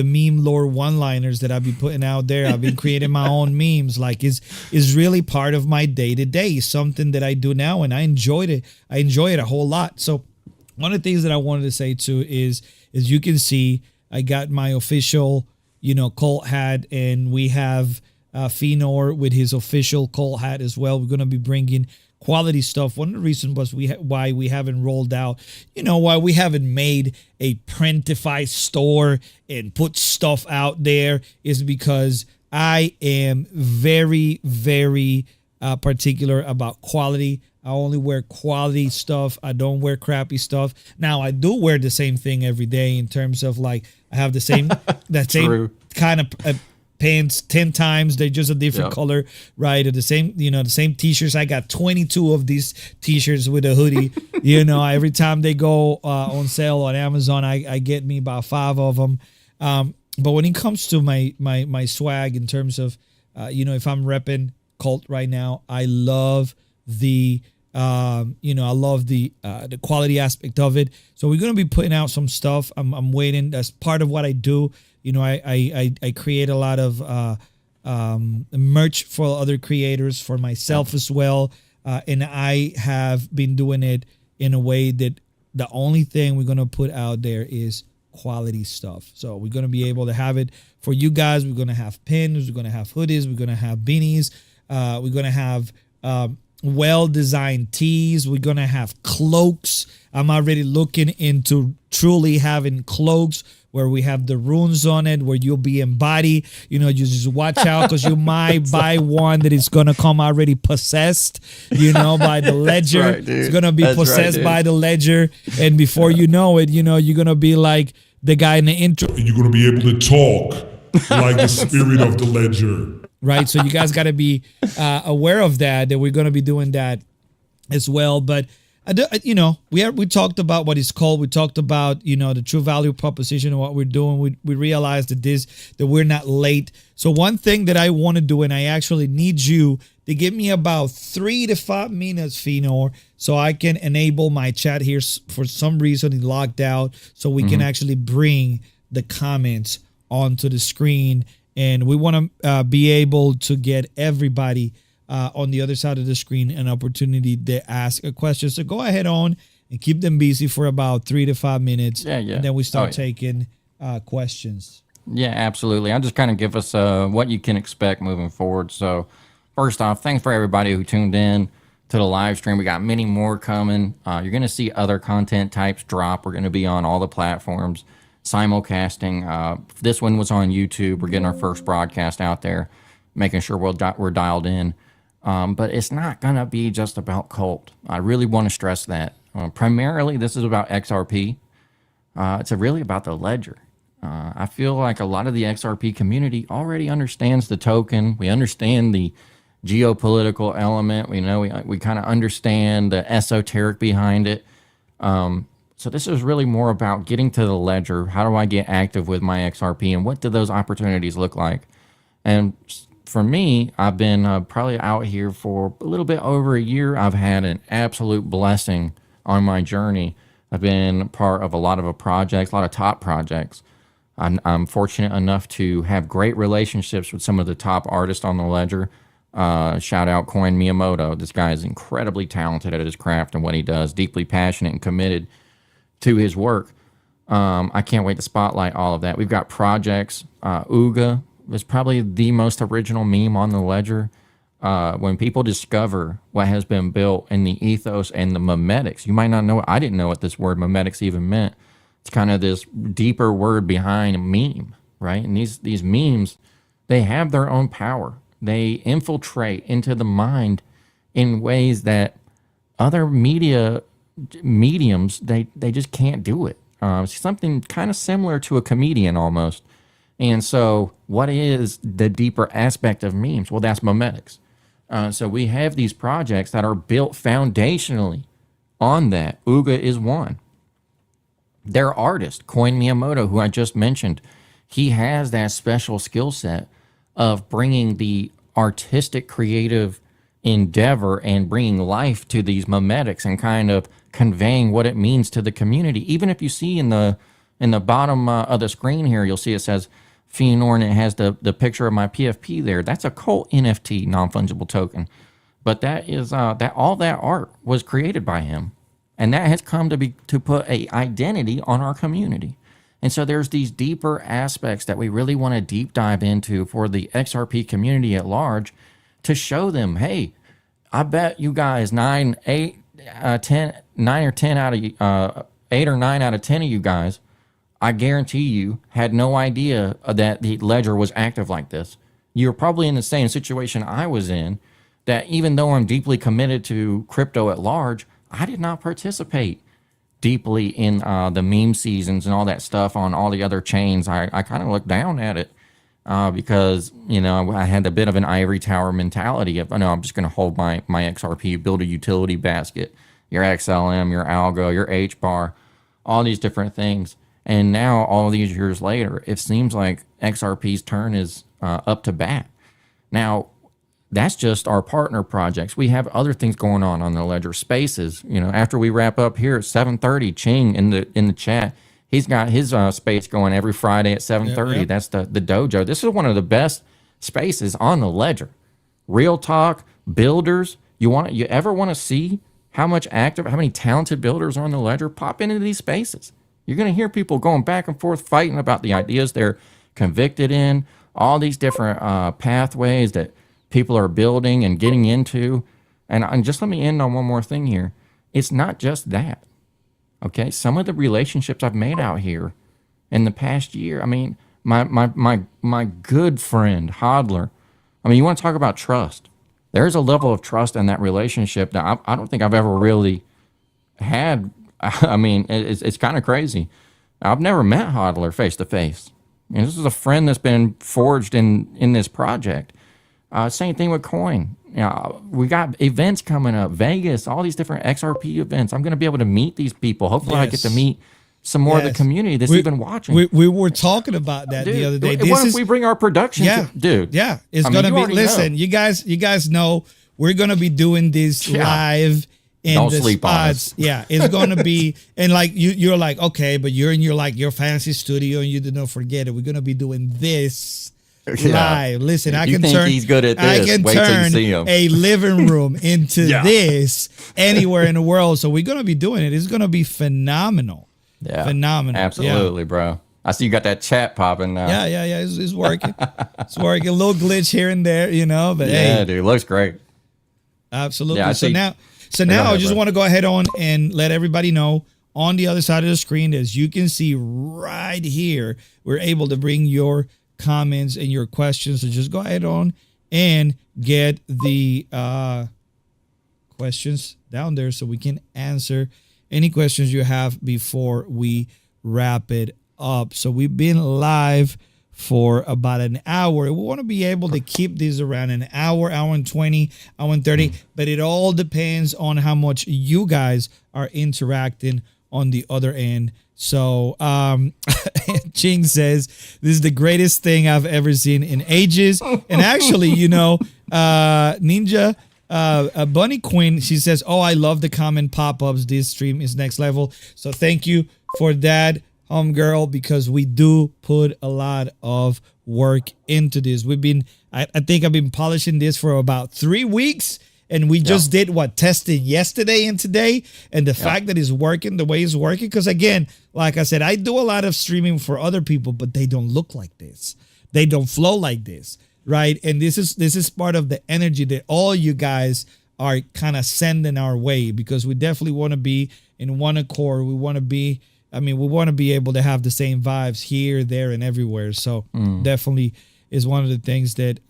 meme lore one-liners that I've been putting out there. I've been creating my own memes. Like is really part of my day-to-day, something that I do now, and I enjoyed it. I enjoy it a whole lot. So one of the things that I wanted to say too is you can see I got my official, cult hat, and we have Pheanor with his official cult hat as well. We're going to be bringing quality stuff. One of the reasons was why we haven't rolled out, why we haven't made a printify store and put stuff out there, is because I am very, very particular about quality. I only wear quality stuff. I don't wear crappy stuff. Now I do wear the same thing every day in terms of like I have the same that same kind of pants 10 times. They're just a different color, right? Or the same, the same t-shirts. I got 22 of these t-shirts with a hoodie. Every time they go on sale on Amazon, I get me about 5 of them. But when it comes to my swag in terms of, if I'm repping Cult right now, I love the the quality aspect of it. So we're going to be putting out some stuff. I'm waiting. That's part of what I do. I create a lot of merch for other creators, for myself as well. And I have been doing it in a way that the only thing we're going to put out there is quality stuff. So we're going to be able to have it for you guys. We're going to have pins. We're going to have hoodies. We're going to have beanies. We're going to have well-designed tees. We're going to have cloaks. I'm already looking into truly having cloaks where we have the runes on it, where you'll be embodied. You just watch out because you might buy one that is going to come already possessed, by the ledger. Right, it's going to be possessed by the ledger. And before you know it, you're going to be like the guy in the intro. And you're going to be able to talk like the spirit of the ledger. Right. So you guys got to be aware of that we're going to be doing that as well. But, we talked about what it's called. We talked about, the true value proposition and what we're doing. We realized that we're not late. So one thing that I want to do, and I actually need you to give me about 3 to 5 minutes, Pheanor, so I can enable my chat here. For some reason, it locked out, so we can actually bring the comments onto the screen. And we want to be able to get everybody on the other side of the screen an opportunity to ask a question. So go ahead on and keep them busy for about 3 to 5 minutes. Yeah. And then we start taking questions. Yeah, absolutely. I'll just kind of give us what you can expect moving forward. So first off, thanks for everybody who tuned in to the live stream. We got many more coming. You're going to see other content types drop. We're going to be on all the platforms. Simulcasting. This one was on YouTube. We're getting our first broadcast out there, making sure we're dialed in. But it's not going to be just about Cult. I really want to stress that. Primarily, this is about XRP. It's really about the ledger. I feel like a lot of the XRP community already understands the token. We understand the geopolitical element. We kind of understand the esoteric behind it. So this is really more about getting to the ledger. How do I get active with my XRP, and what do those opportunities look like? And for me, I've been probably out here for a little bit over a year. I've had an absolute blessing on my journey. I've been part of a lot of projects, a lot of top projects. I'm fortunate enough to have great relationships with some of the top artists on the ledger. Shout out Coin Miyamoto. This guy is incredibly talented at his craft and what he does, deeply passionate and committed to his work. I can't wait to spotlight all of that. We've got projects. Ooga is probably the most original meme on the ledger. When people discover what has been built in the ethos and the memetics, you might not know. I didn't know what this word memetics even meant. It's kind of this deeper word behind a meme, right? And these memes, they have their own power. They infiltrate into the mind in ways that other mediums, they just can't do it. It's something kind of similar to a comedian almost. And so what is the deeper aspect of memes? Well, that's memetics. So we have these projects that are built foundationally on that. Ooga is one. Their artist, Coin Miyamoto, who I just mentioned, he has that special skill set of bringing the artistic, creative endeavor and bringing life to these memetics and kind of conveying what it means to the community. Even if you see in the bottom of the screen here, you'll see it says Pheanor, and it has the picture of my PFP there. That's a Cult NFT, non-fungible token. But that is that all that art was created by him. And that has come to put a identity on our community. And so there's these deeper aspects that we really want to deep dive into for the XRP community at large to show them, hey, I bet you guys 8 or 9 out of 10 of you guys, I guarantee you had no idea that the ledger was active like this. You're probably in the same situation I was in, that even though I'm deeply committed to crypto at large, I did not participate deeply in the meme seasons and all that stuff on all the other chains. I kind of looked down at it. because, you know, I had a bit of an ivory tower mentality of, I'm just going to hold my XRP, build a utility basket, your XLM, your Algo, your HBAR, all these different things. And now, all these years later, it seems like XRP's turn is up to bat. Now, that's just our partner projects. We have other things going on the Ledger Spaces. You know, after we wrap up here at 7:30, Ching in the chat, he's got his space going every Friday at 7:30. Yep. That's the Dojo. This is one of the best spaces on the Ledger. Real talk, builders. You ever want to see how many talented builders are on the Ledger? Pop into these spaces. You're going to hear people going back and forth fighting about the ideas they're convicted in, all these different pathways that people are building and getting into. And just let me end on one more thing here. It's not just that. Okay, some of the relationships I've made out here in the past year. I mean, my good friend Hodler. I mean, you want to talk about trust? There's a level of trust in that relationship that I don't think I've ever really had. I mean, it's kind of crazy. I've never met Hodler face to face. This is a friend that's been forged in this project. Same thing with Coin. You know, we got events coming up, Vegas, all these different XRP events. I'm going to be able to meet these people. Hopefully, I get to meet some more of the community that's even watching. We were talking about that the other day. What if we bring our production? Dude. Yeah, it's going to be. Listen, you guys know we're going to be doing this live. And don't sleep on us. Yeah, it's gonna be, and like you're like, okay, but you're in your fancy studio and you don't forget it. We're gonna be doing this live. Listen, I can turn. He's good at this. I can Wait till you turn see him. a living room into this anywhere in the world. So we're gonna be doing it. It's gonna be phenomenal. Yeah, phenomenal. Absolutely, bro. I see you got that chat popping now. Yeah. It's working. It's working. A little glitch here and there, but yeah, dude, looks great. Absolutely. Yeah, So now I just want to go ahead on and let everybody know on the other side of the screen, as you can see right here, we're able to bring your comments and your questions. So just go ahead on and get the questions down there so we can answer any questions you have before we wrap it up. So we've been live for about an hour. We want to be able to keep these around an hour and 20, hour and 30, but it all depends on how much you guys are interacting on the other end. So Ching says, this is the greatest thing I've ever seen in ages. And actually, Ninja Bunny Queen, she says, oh, I love the comment pop-ups. This stream is next level. So thank you for that, girl, because we do put a lot of work into this. I think I've been polishing this for about 3 weeks, and we just did testing yesterday and today, and the fact that it's working the way it's working, because again, like I said, I do a lot of streaming for other people, but they don't look like this. They don't flow like this, right? And this is part of the energy that all you guys are kind of sending our way, because we definitely want to be in one accord. We want to be able to have the same vibes here, there, and everywhere. So definitely is one of the things that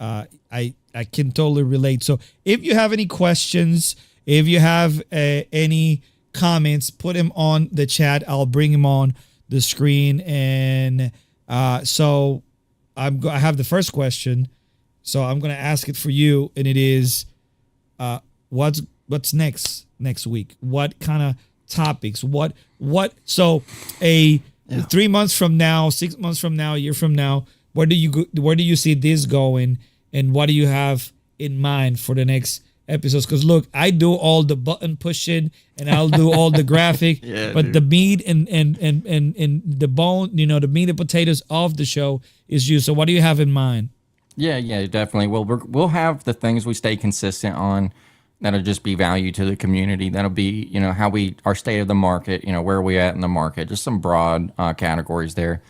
I can totally relate. So if you have any questions, if you have any comments, put them on the chat. I'll bring them on the screen. And so I have the first question. So I'm going to ask it for you. And it is, what's next week? What kind of topics? So 3 months from now, 6 months from now, a year from now, where do you see this going, and what do you have in mind for the next episodes? Because look, I do all the button pushing and I'll do all the graphic, but the meat and the bone, the meat and potatoes of the show is you. So what do you have in mind? Yeah, definitely. Well, we'll have the things we stay consistent on. That'll just be value to the community. That'll be, how our state of the market, where are we at in the market, just some broad categories there.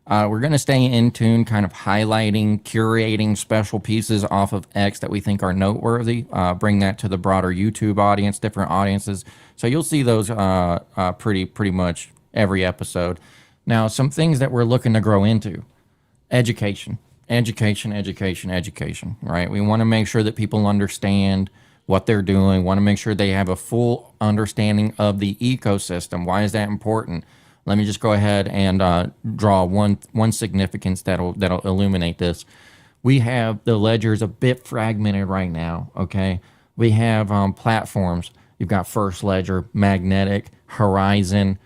We're going to stay in tune, kind of highlighting, curating special pieces off of X that we think are noteworthy, bring that to the broader YouTube audience, different audiences. So you'll see those pretty much every episode. Now, some things that we're looking to grow into: education, right? We want to make sure that people understand what they're doing, want to make sure they have a full understanding of the ecosystem. Why is that important? let me just go ahead and draw one significance that'll illuminate this. We have the ledgers a bit fragmented right now. Okay, we have platforms. You've got First Ledger, Magnetic, Horizon.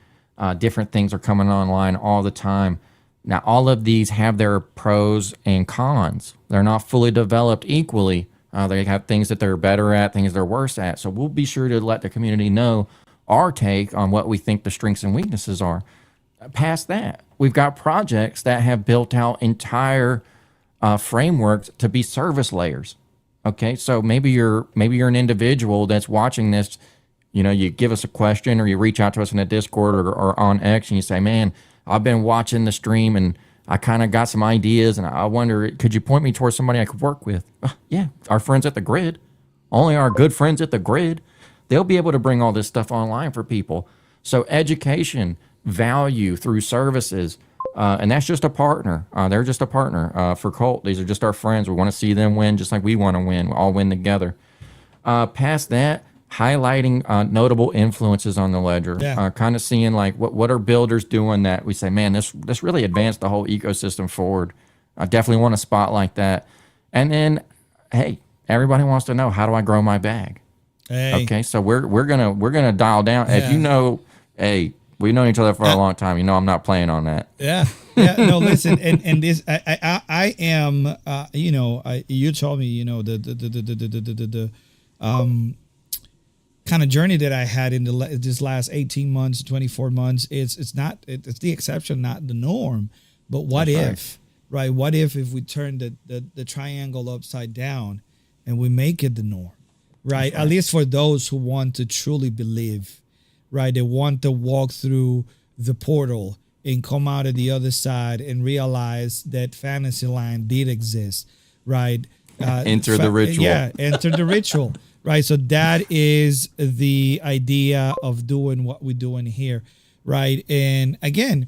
Different things are coming online all the time. Now, all of these have their pros and cons. They're not fully developed equally. They have things that they're better at, things they're worse at. So we'll be sure to let the community know our take on what we think the strengths and weaknesses are. Past that, we've got projects that have built out entire frameworks to be service layers. Okay, so maybe you're an individual that's watching this. You know, you give us a question or you reach out to us in a Discord or on X and you say, man, I've been watching the stream and I kind of got some ideas and I wonder, could you point me towards somebody I could work with? Yeah, our friends at the Grid, only our good friends at the Grid, they'll be able to bring all this stuff online for people. So education, value through services, and that's just a partner. They're just a partner for CULT. These are just our friends. We want to see them win just like we want to win. We all win together. Past that, highlighting notable influences on the ledger, kind of seeing like what are builders doing that we say, man, this really advanced the whole ecosystem forward. I definitely want to spotlight that. And then, hey, everybody wants to know, how do I grow my bag? Hey. Okay, so we're gonna dial down. If you know, hey, we've known each other for a long time. You know, I'm not playing on that. Yeah. No, listen, and this, I am, you told me, the kind of journey that I had in this last 18 months, 24 months, it's the exception, not the norm. But what if, right? What if we turn the triangle upside down and we make it the norm, right? At least for those who want to truly believe, right? They want to walk through the portal and come out of the other side and realize that Fantasyland did exist, right? Enter the ritual. Yeah, enter the ritual. Right, so that is the idea of doing what we're doing here, right? And again,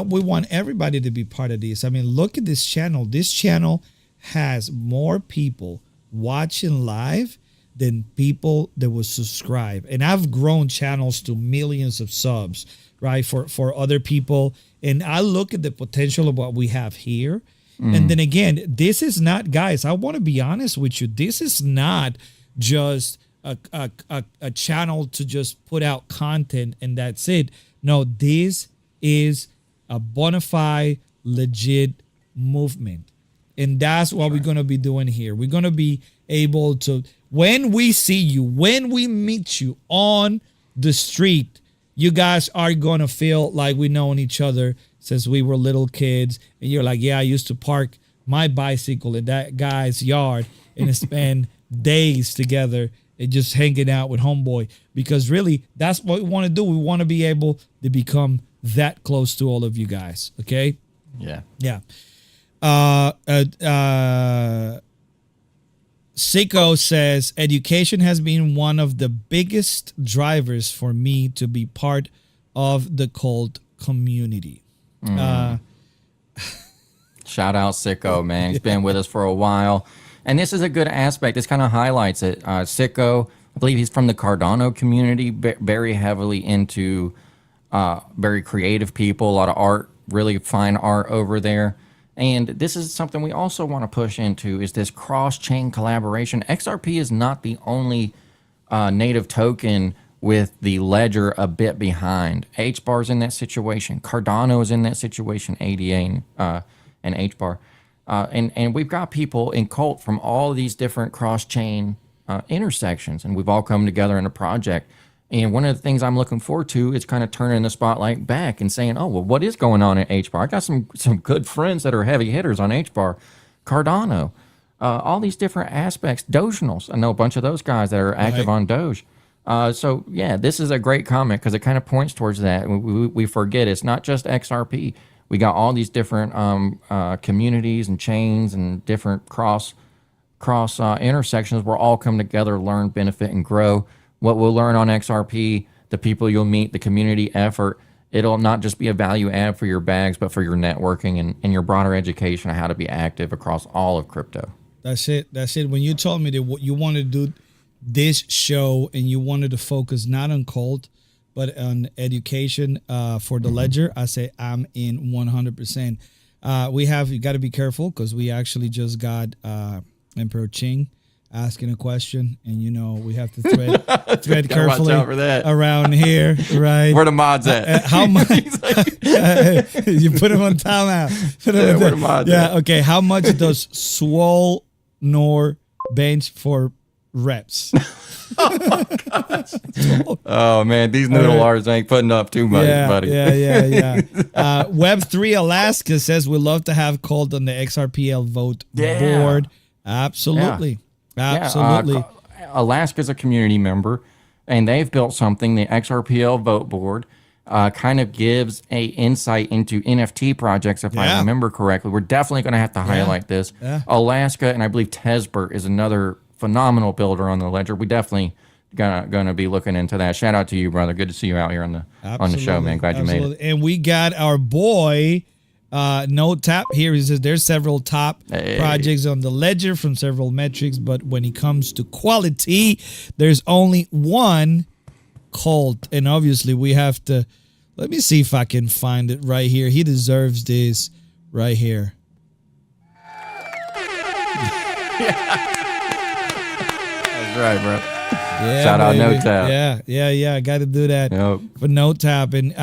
we want everybody to be part of this. I mean, look at this channel. This channel has more people watching live than people that will subscribe. And I've grown channels to millions of subs, right, for other people. And I look at the potential of what we have here. And then again, this is not, guys, I want to be honest with you. This is not just a channel to just put out content and that's it. No, this is a bona fide, legit movement. And that's what we're going to be doing here. We're going to be able to, when we see you, when we meet you on the street, you guys are going to feel like we've known each other since we were little kids. And you're like, yeah, I used to park my bicycle in that guy's yard and spend days together and just hanging out with homeboy, because really that's what we want to do. We want to be able to become that close to all of you guys. Okay. Yeah. Sicko says education has been one of the biggest drivers for me to be part of the CULT community. Shout out Sicko, man. He's been with us for a while. And this is a good aspect. This kind of highlights it. Sicko, I believe he's from the Cardano community, very heavily into very creative people, a lot of art, really fine art over there. And this is something we also want to push into, is this cross-chain collaboration. XRP is not the only native token with the ledger a bit behind. HBAR's in that situation. Cardano is in that situation, ADA and HBAR. And we've got people in CULT from all these different cross-chain intersections, and we've all come together in a project. And one of the things I'm looking forward to is kind of turning the spotlight back and saying, oh, well, what is going on at HBAR? I got some good friends that are heavy hitters on HBAR, Cardano, all these different aspects, Dojonals. I know a bunch of those guys that are active on Doge. So, yeah, this is a great comment because it kind of points towards that. We forget it's not just XRP. We got all these different communities and chains and different cross intersections where all come together, learn, benefit, and grow. What we'll learn on XRP, the people you'll meet, the community effort, it'll not just be a value add for your bags, but for your networking and your broader education on how to be active across all of crypto. That's it. When you told me that what you wanted to do this show and you wanted to focus not on CULT, but on education for the ledger, I say I'm in 100%. You got to be careful because we actually just got Emperor Ching asking a question, and we have to thread carefully around here, right? Where the mods at? How much? You put him on timeout. Where the mods at? Okay. How much does Swole nor bench for reps? Oh man, these noodle arts ain't putting up too much, buddy. Yeah. Web3 Alaska says we'd love to have called on the XRPL vote board. Absolutely. Absolutely. Alaska's a community member, and they've built something. The XRPL vote board kind of gives a insight into NFT projects, if I remember correctly. We're definitely going to have to highlight this. Yeah. Alaska, and I believe Tesbert is another phenomenal builder on the ledger. We definitely gonna be looking into that. Shout out to you, brother. Good to see you out here on the show, man. Glad you made it. And we got our boy No Tap here. He says there's several top projects on the ledger from several metrics, but when it comes to quality, there's only one CULT. And obviously we have to, let me see if I can find it right here. He deserves this right here. That's right, bro. Yeah, shout out baby. No Tap. Yeah. I got to do that Yep. for No Tap. And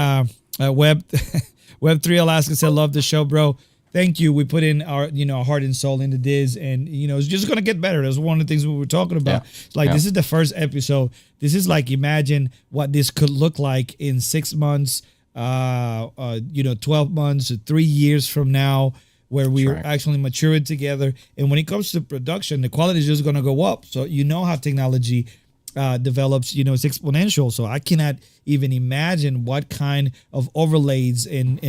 Web3 Alaska said, love the show, bro. Thank you. We put in our, heart and soul into this, and it's just gonna get better. That's one of the things we were talking about. Yeah. It's like this is the first episode. This is like, imagine what this could look like in 6 months, 12 months, or 3 years from now, where we're actually maturing together. And when it comes to production, the quality is just gonna go up. So how technology develops, it's exponential. So I cannot even imagine what kind of overlays and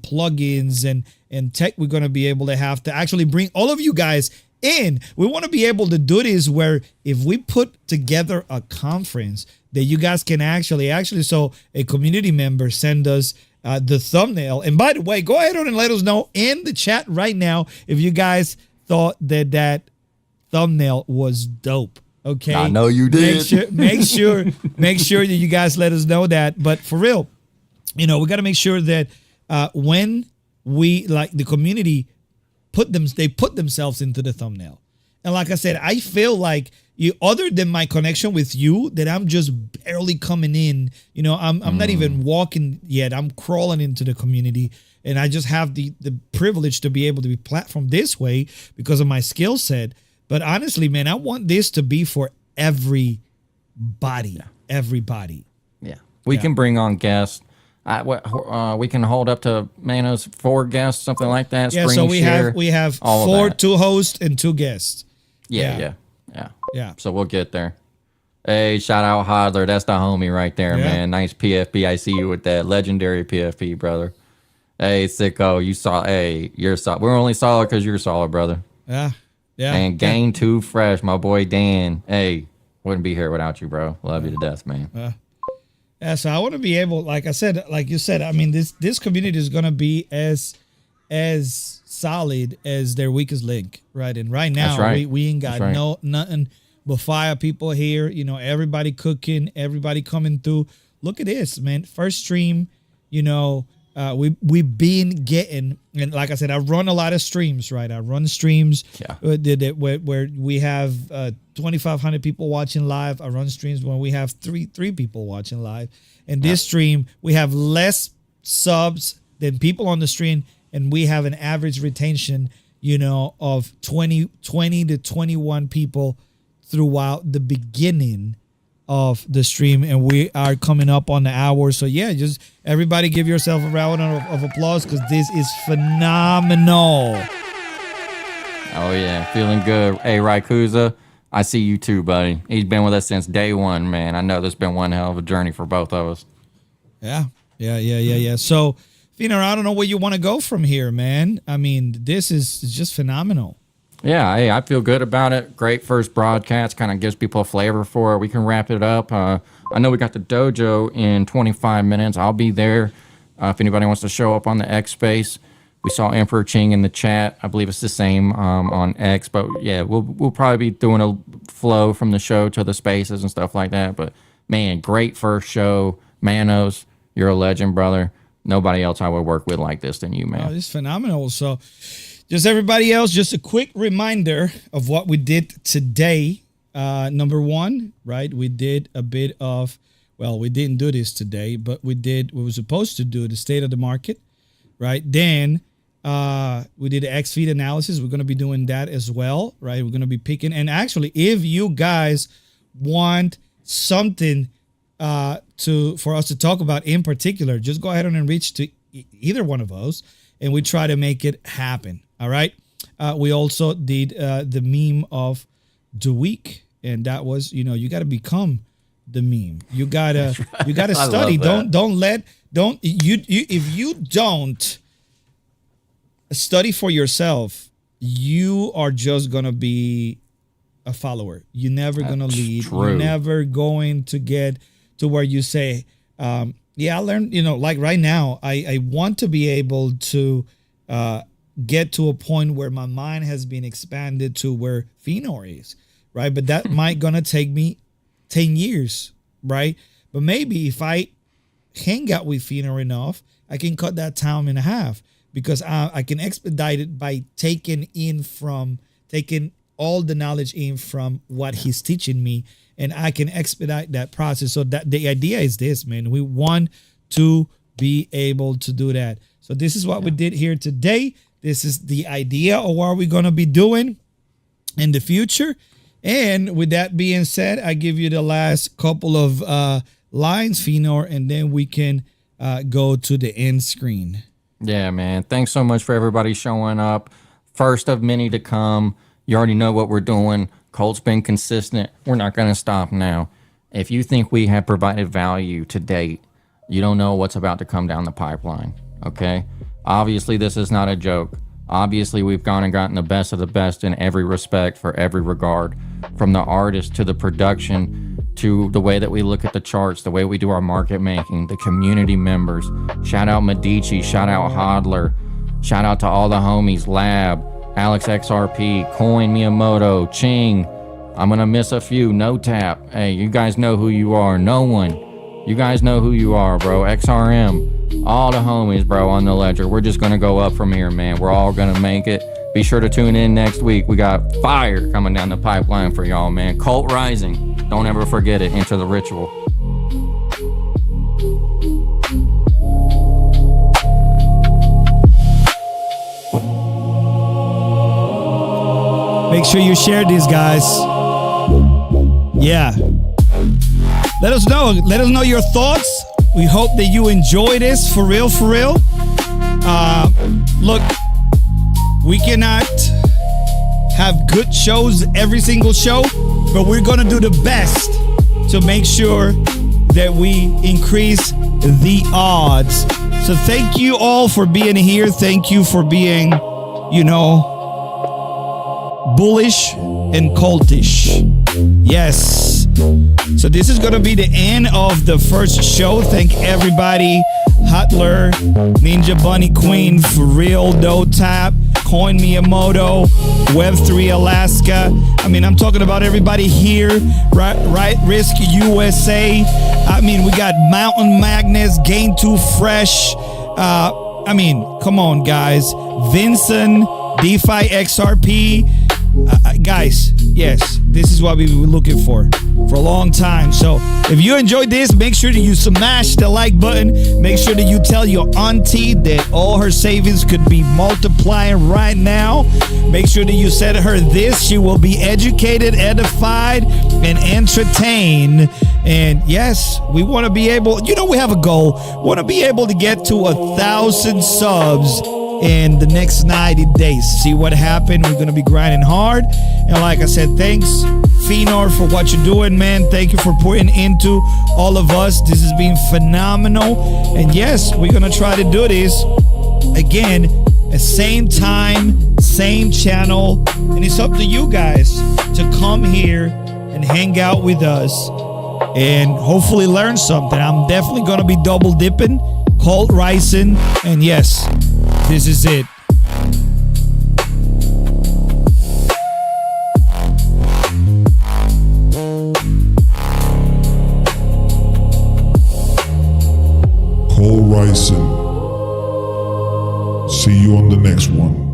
plugins and tech we're going to be able to have to actually bring all of you guys in. We want to be able to do this where if we put together a conference that you guys can actually so a community member send us the thumbnail. And by the way, go ahead and let us know in the chat right now if you guys thought that thumbnail was dope. Okay, I know you did. Make sure that you guys let us know that. But for real, we got to make sure that when we, like, the community they put themselves into the thumbnail. And like I said, I feel like other than my connection with you, that I'm just barely coming in. I'm not even walking yet. I'm crawling into the community, and I just have the privilege to be able to be platformed this way because of my skill set. But honestly, man, I want this to be for everybody. Yeah. Everybody. Yeah. We can bring on guests. We can hold up to Manos 4 guests, something like that. Yeah, so we have 2 hosts and 2 guests. Yeah. So we'll get there. Hey, shout out Hodler. That's the homie right there, man. Nice PFP. I see you with that legendary PFP, brother. Hey, sicko, you're solid. We're only solid because you're solid, brother. Yeah. Yeah. And Gain 2 Fresh, my boy Dan. Hey, wouldn't be here without you, bro. Love you to death, man. So I want to be able, like you said, I mean, this community is gonna be as solid as their weakest link, right? And right now, we ain't got nothing but fire people here. Everybody cooking, everybody coming through. Look at this, man. First stream, we've been getting, and like I said, I run a lot of streams, right? I run streams where we have 2,500 people watching live. I run streams when we have three people watching live. And this stream, we have less subs than people on the stream, and we have an average retention, of 20 to 21 people throughout the beginning of the stream, and we are coming up on the hour. So just everybody give yourself a round of applause because this is phenomenal. Oh yeah, feeling good. Hey, Raikuza, I see you too, buddy. He's been with us since day one, man. I know there's been one hell of a journey for both of us. Yeah. So, Pheanor, I don't know where you want to go from here, man. I mean, this is just phenomenal. Yeah, hey, I feel good about it. Great first broadcast. Kind of gives people a flavor for it. We can wrap it up. I know we got the dojo in 25 minutes. I'll be there if anybody wants to show up on the X space. We saw Emperor Ching in the chat. I believe it's the same on X. But yeah, we'll probably be doing a flow from the show to the spaces and stuff like that. But man, great first show. Manos, you're a legend, brother. Nobody else I would work with like this than you, man. Oh, it's phenomenal. So just everybody else, just a quick reminder of what we did today. Number one, right? We did a bit of, well, we didn't do this today, but we were supposed to do the state of the market, right? Then we did the XFeed analysis. We're going to be doing that as well, right? We're going to be picking. And actually, if you guys want something for us to talk about in particular, just go ahead and reach to either one of us, and we try to make it happen. All right. We also did the meme of the week, and that was, you got to become the meme. You gotta study. If you don't study for yourself, you are just gonna be a follower. You're never gonna lead. True. You're never going to get to where you say, yeah, I learned, like right now, I want to be able to get to a point where my mind has been expanded to where Pheanor is, right? But that might gonna take me 10 years, right? But maybe if I hang out with Pheanor enough, I can cut that time in half, because I can expedite it by taking all the knowledge in from what he's teaching me, and I can expedite that process. So that the idea is this, man. We want to be able to do that. So this is what we did here today. This is the idea of what we're going to be doing in the future. And with that being said, I give you the last couple of lines, Pheanor, and then we can go to the end screen. Yeah, man. Thanks so much for everybody showing up. First of many to come. You already know what we're doing. CULT's been consistent. We're not going to stop now. If you think we have provided value to date, you don't know what's about to come down the pipeline, okay? Obviously, this is not a joke. Obviously, we've gone and gotten the best of the best in every respect, for every regard, from the artist to the production to the way that we look at the charts, the way we do our market making, the community members. Shout out Medici, shout out Hodler, shout out to all the homies, Lab, Alex XRP, Coin, Miyamoto, Ching. I'm gonna miss a few. No Tap. Hey, you guys know who you are. No One. You guys know who you are, bro. XRM. All the homies, bro, on the ledger. We're just gonna go up from here, man. We're all gonna make it. Be sure to tune in next week. We got fire coming down the pipeline for y'all, man. CULT Rising. Don't ever forget it. Enter the ritual. Make sure you share these, guys. Yeah. Let us know. Let us know your thoughts. We hope that you enjoy this for real, for real. Look, we cannot have good shows every single show, but we're going to do the best to make sure that we increase the odds. So thank you all for being here. Thank you for being, bullish and cultish. Yes. So this is going to be the end of the first show. Thank everybody. Hodler, Ninja Bunny Queen, For Real, No Tap, Coin Miyamoto, Web3 Alaska. I mean, I'm talking about everybody here, right? Risk USA. I mean, we got Mountain Magnus, Gain 2 Fresh. I mean, come on, guys. Vincent, DeFi XRP. Guys, yes, this is what we were looking for a long time. So if you enjoyed this, make sure that you smash the like button. Make sure that you tell your auntie that all her savings could be multiplying right now. Make sure that you said her this. She will be educated, edified, and entertained. And yes, we want to be able, we have a goal. We want to be able to get to 1,000 subs in the next 90 days. See what happened. We're going to be grinding hard. And like I said, thanks, Pheanor, for what you're doing, man. Thank you for putting into all of us. This has been phenomenal. And yes, we're going to try to do this again at same time, same channel. And it's up to you guys to come here and hang out with us and hopefully learn something. I'm definitely going to be double dipping, CULT Rising, and yes, this is it. All rising. See you on the next one.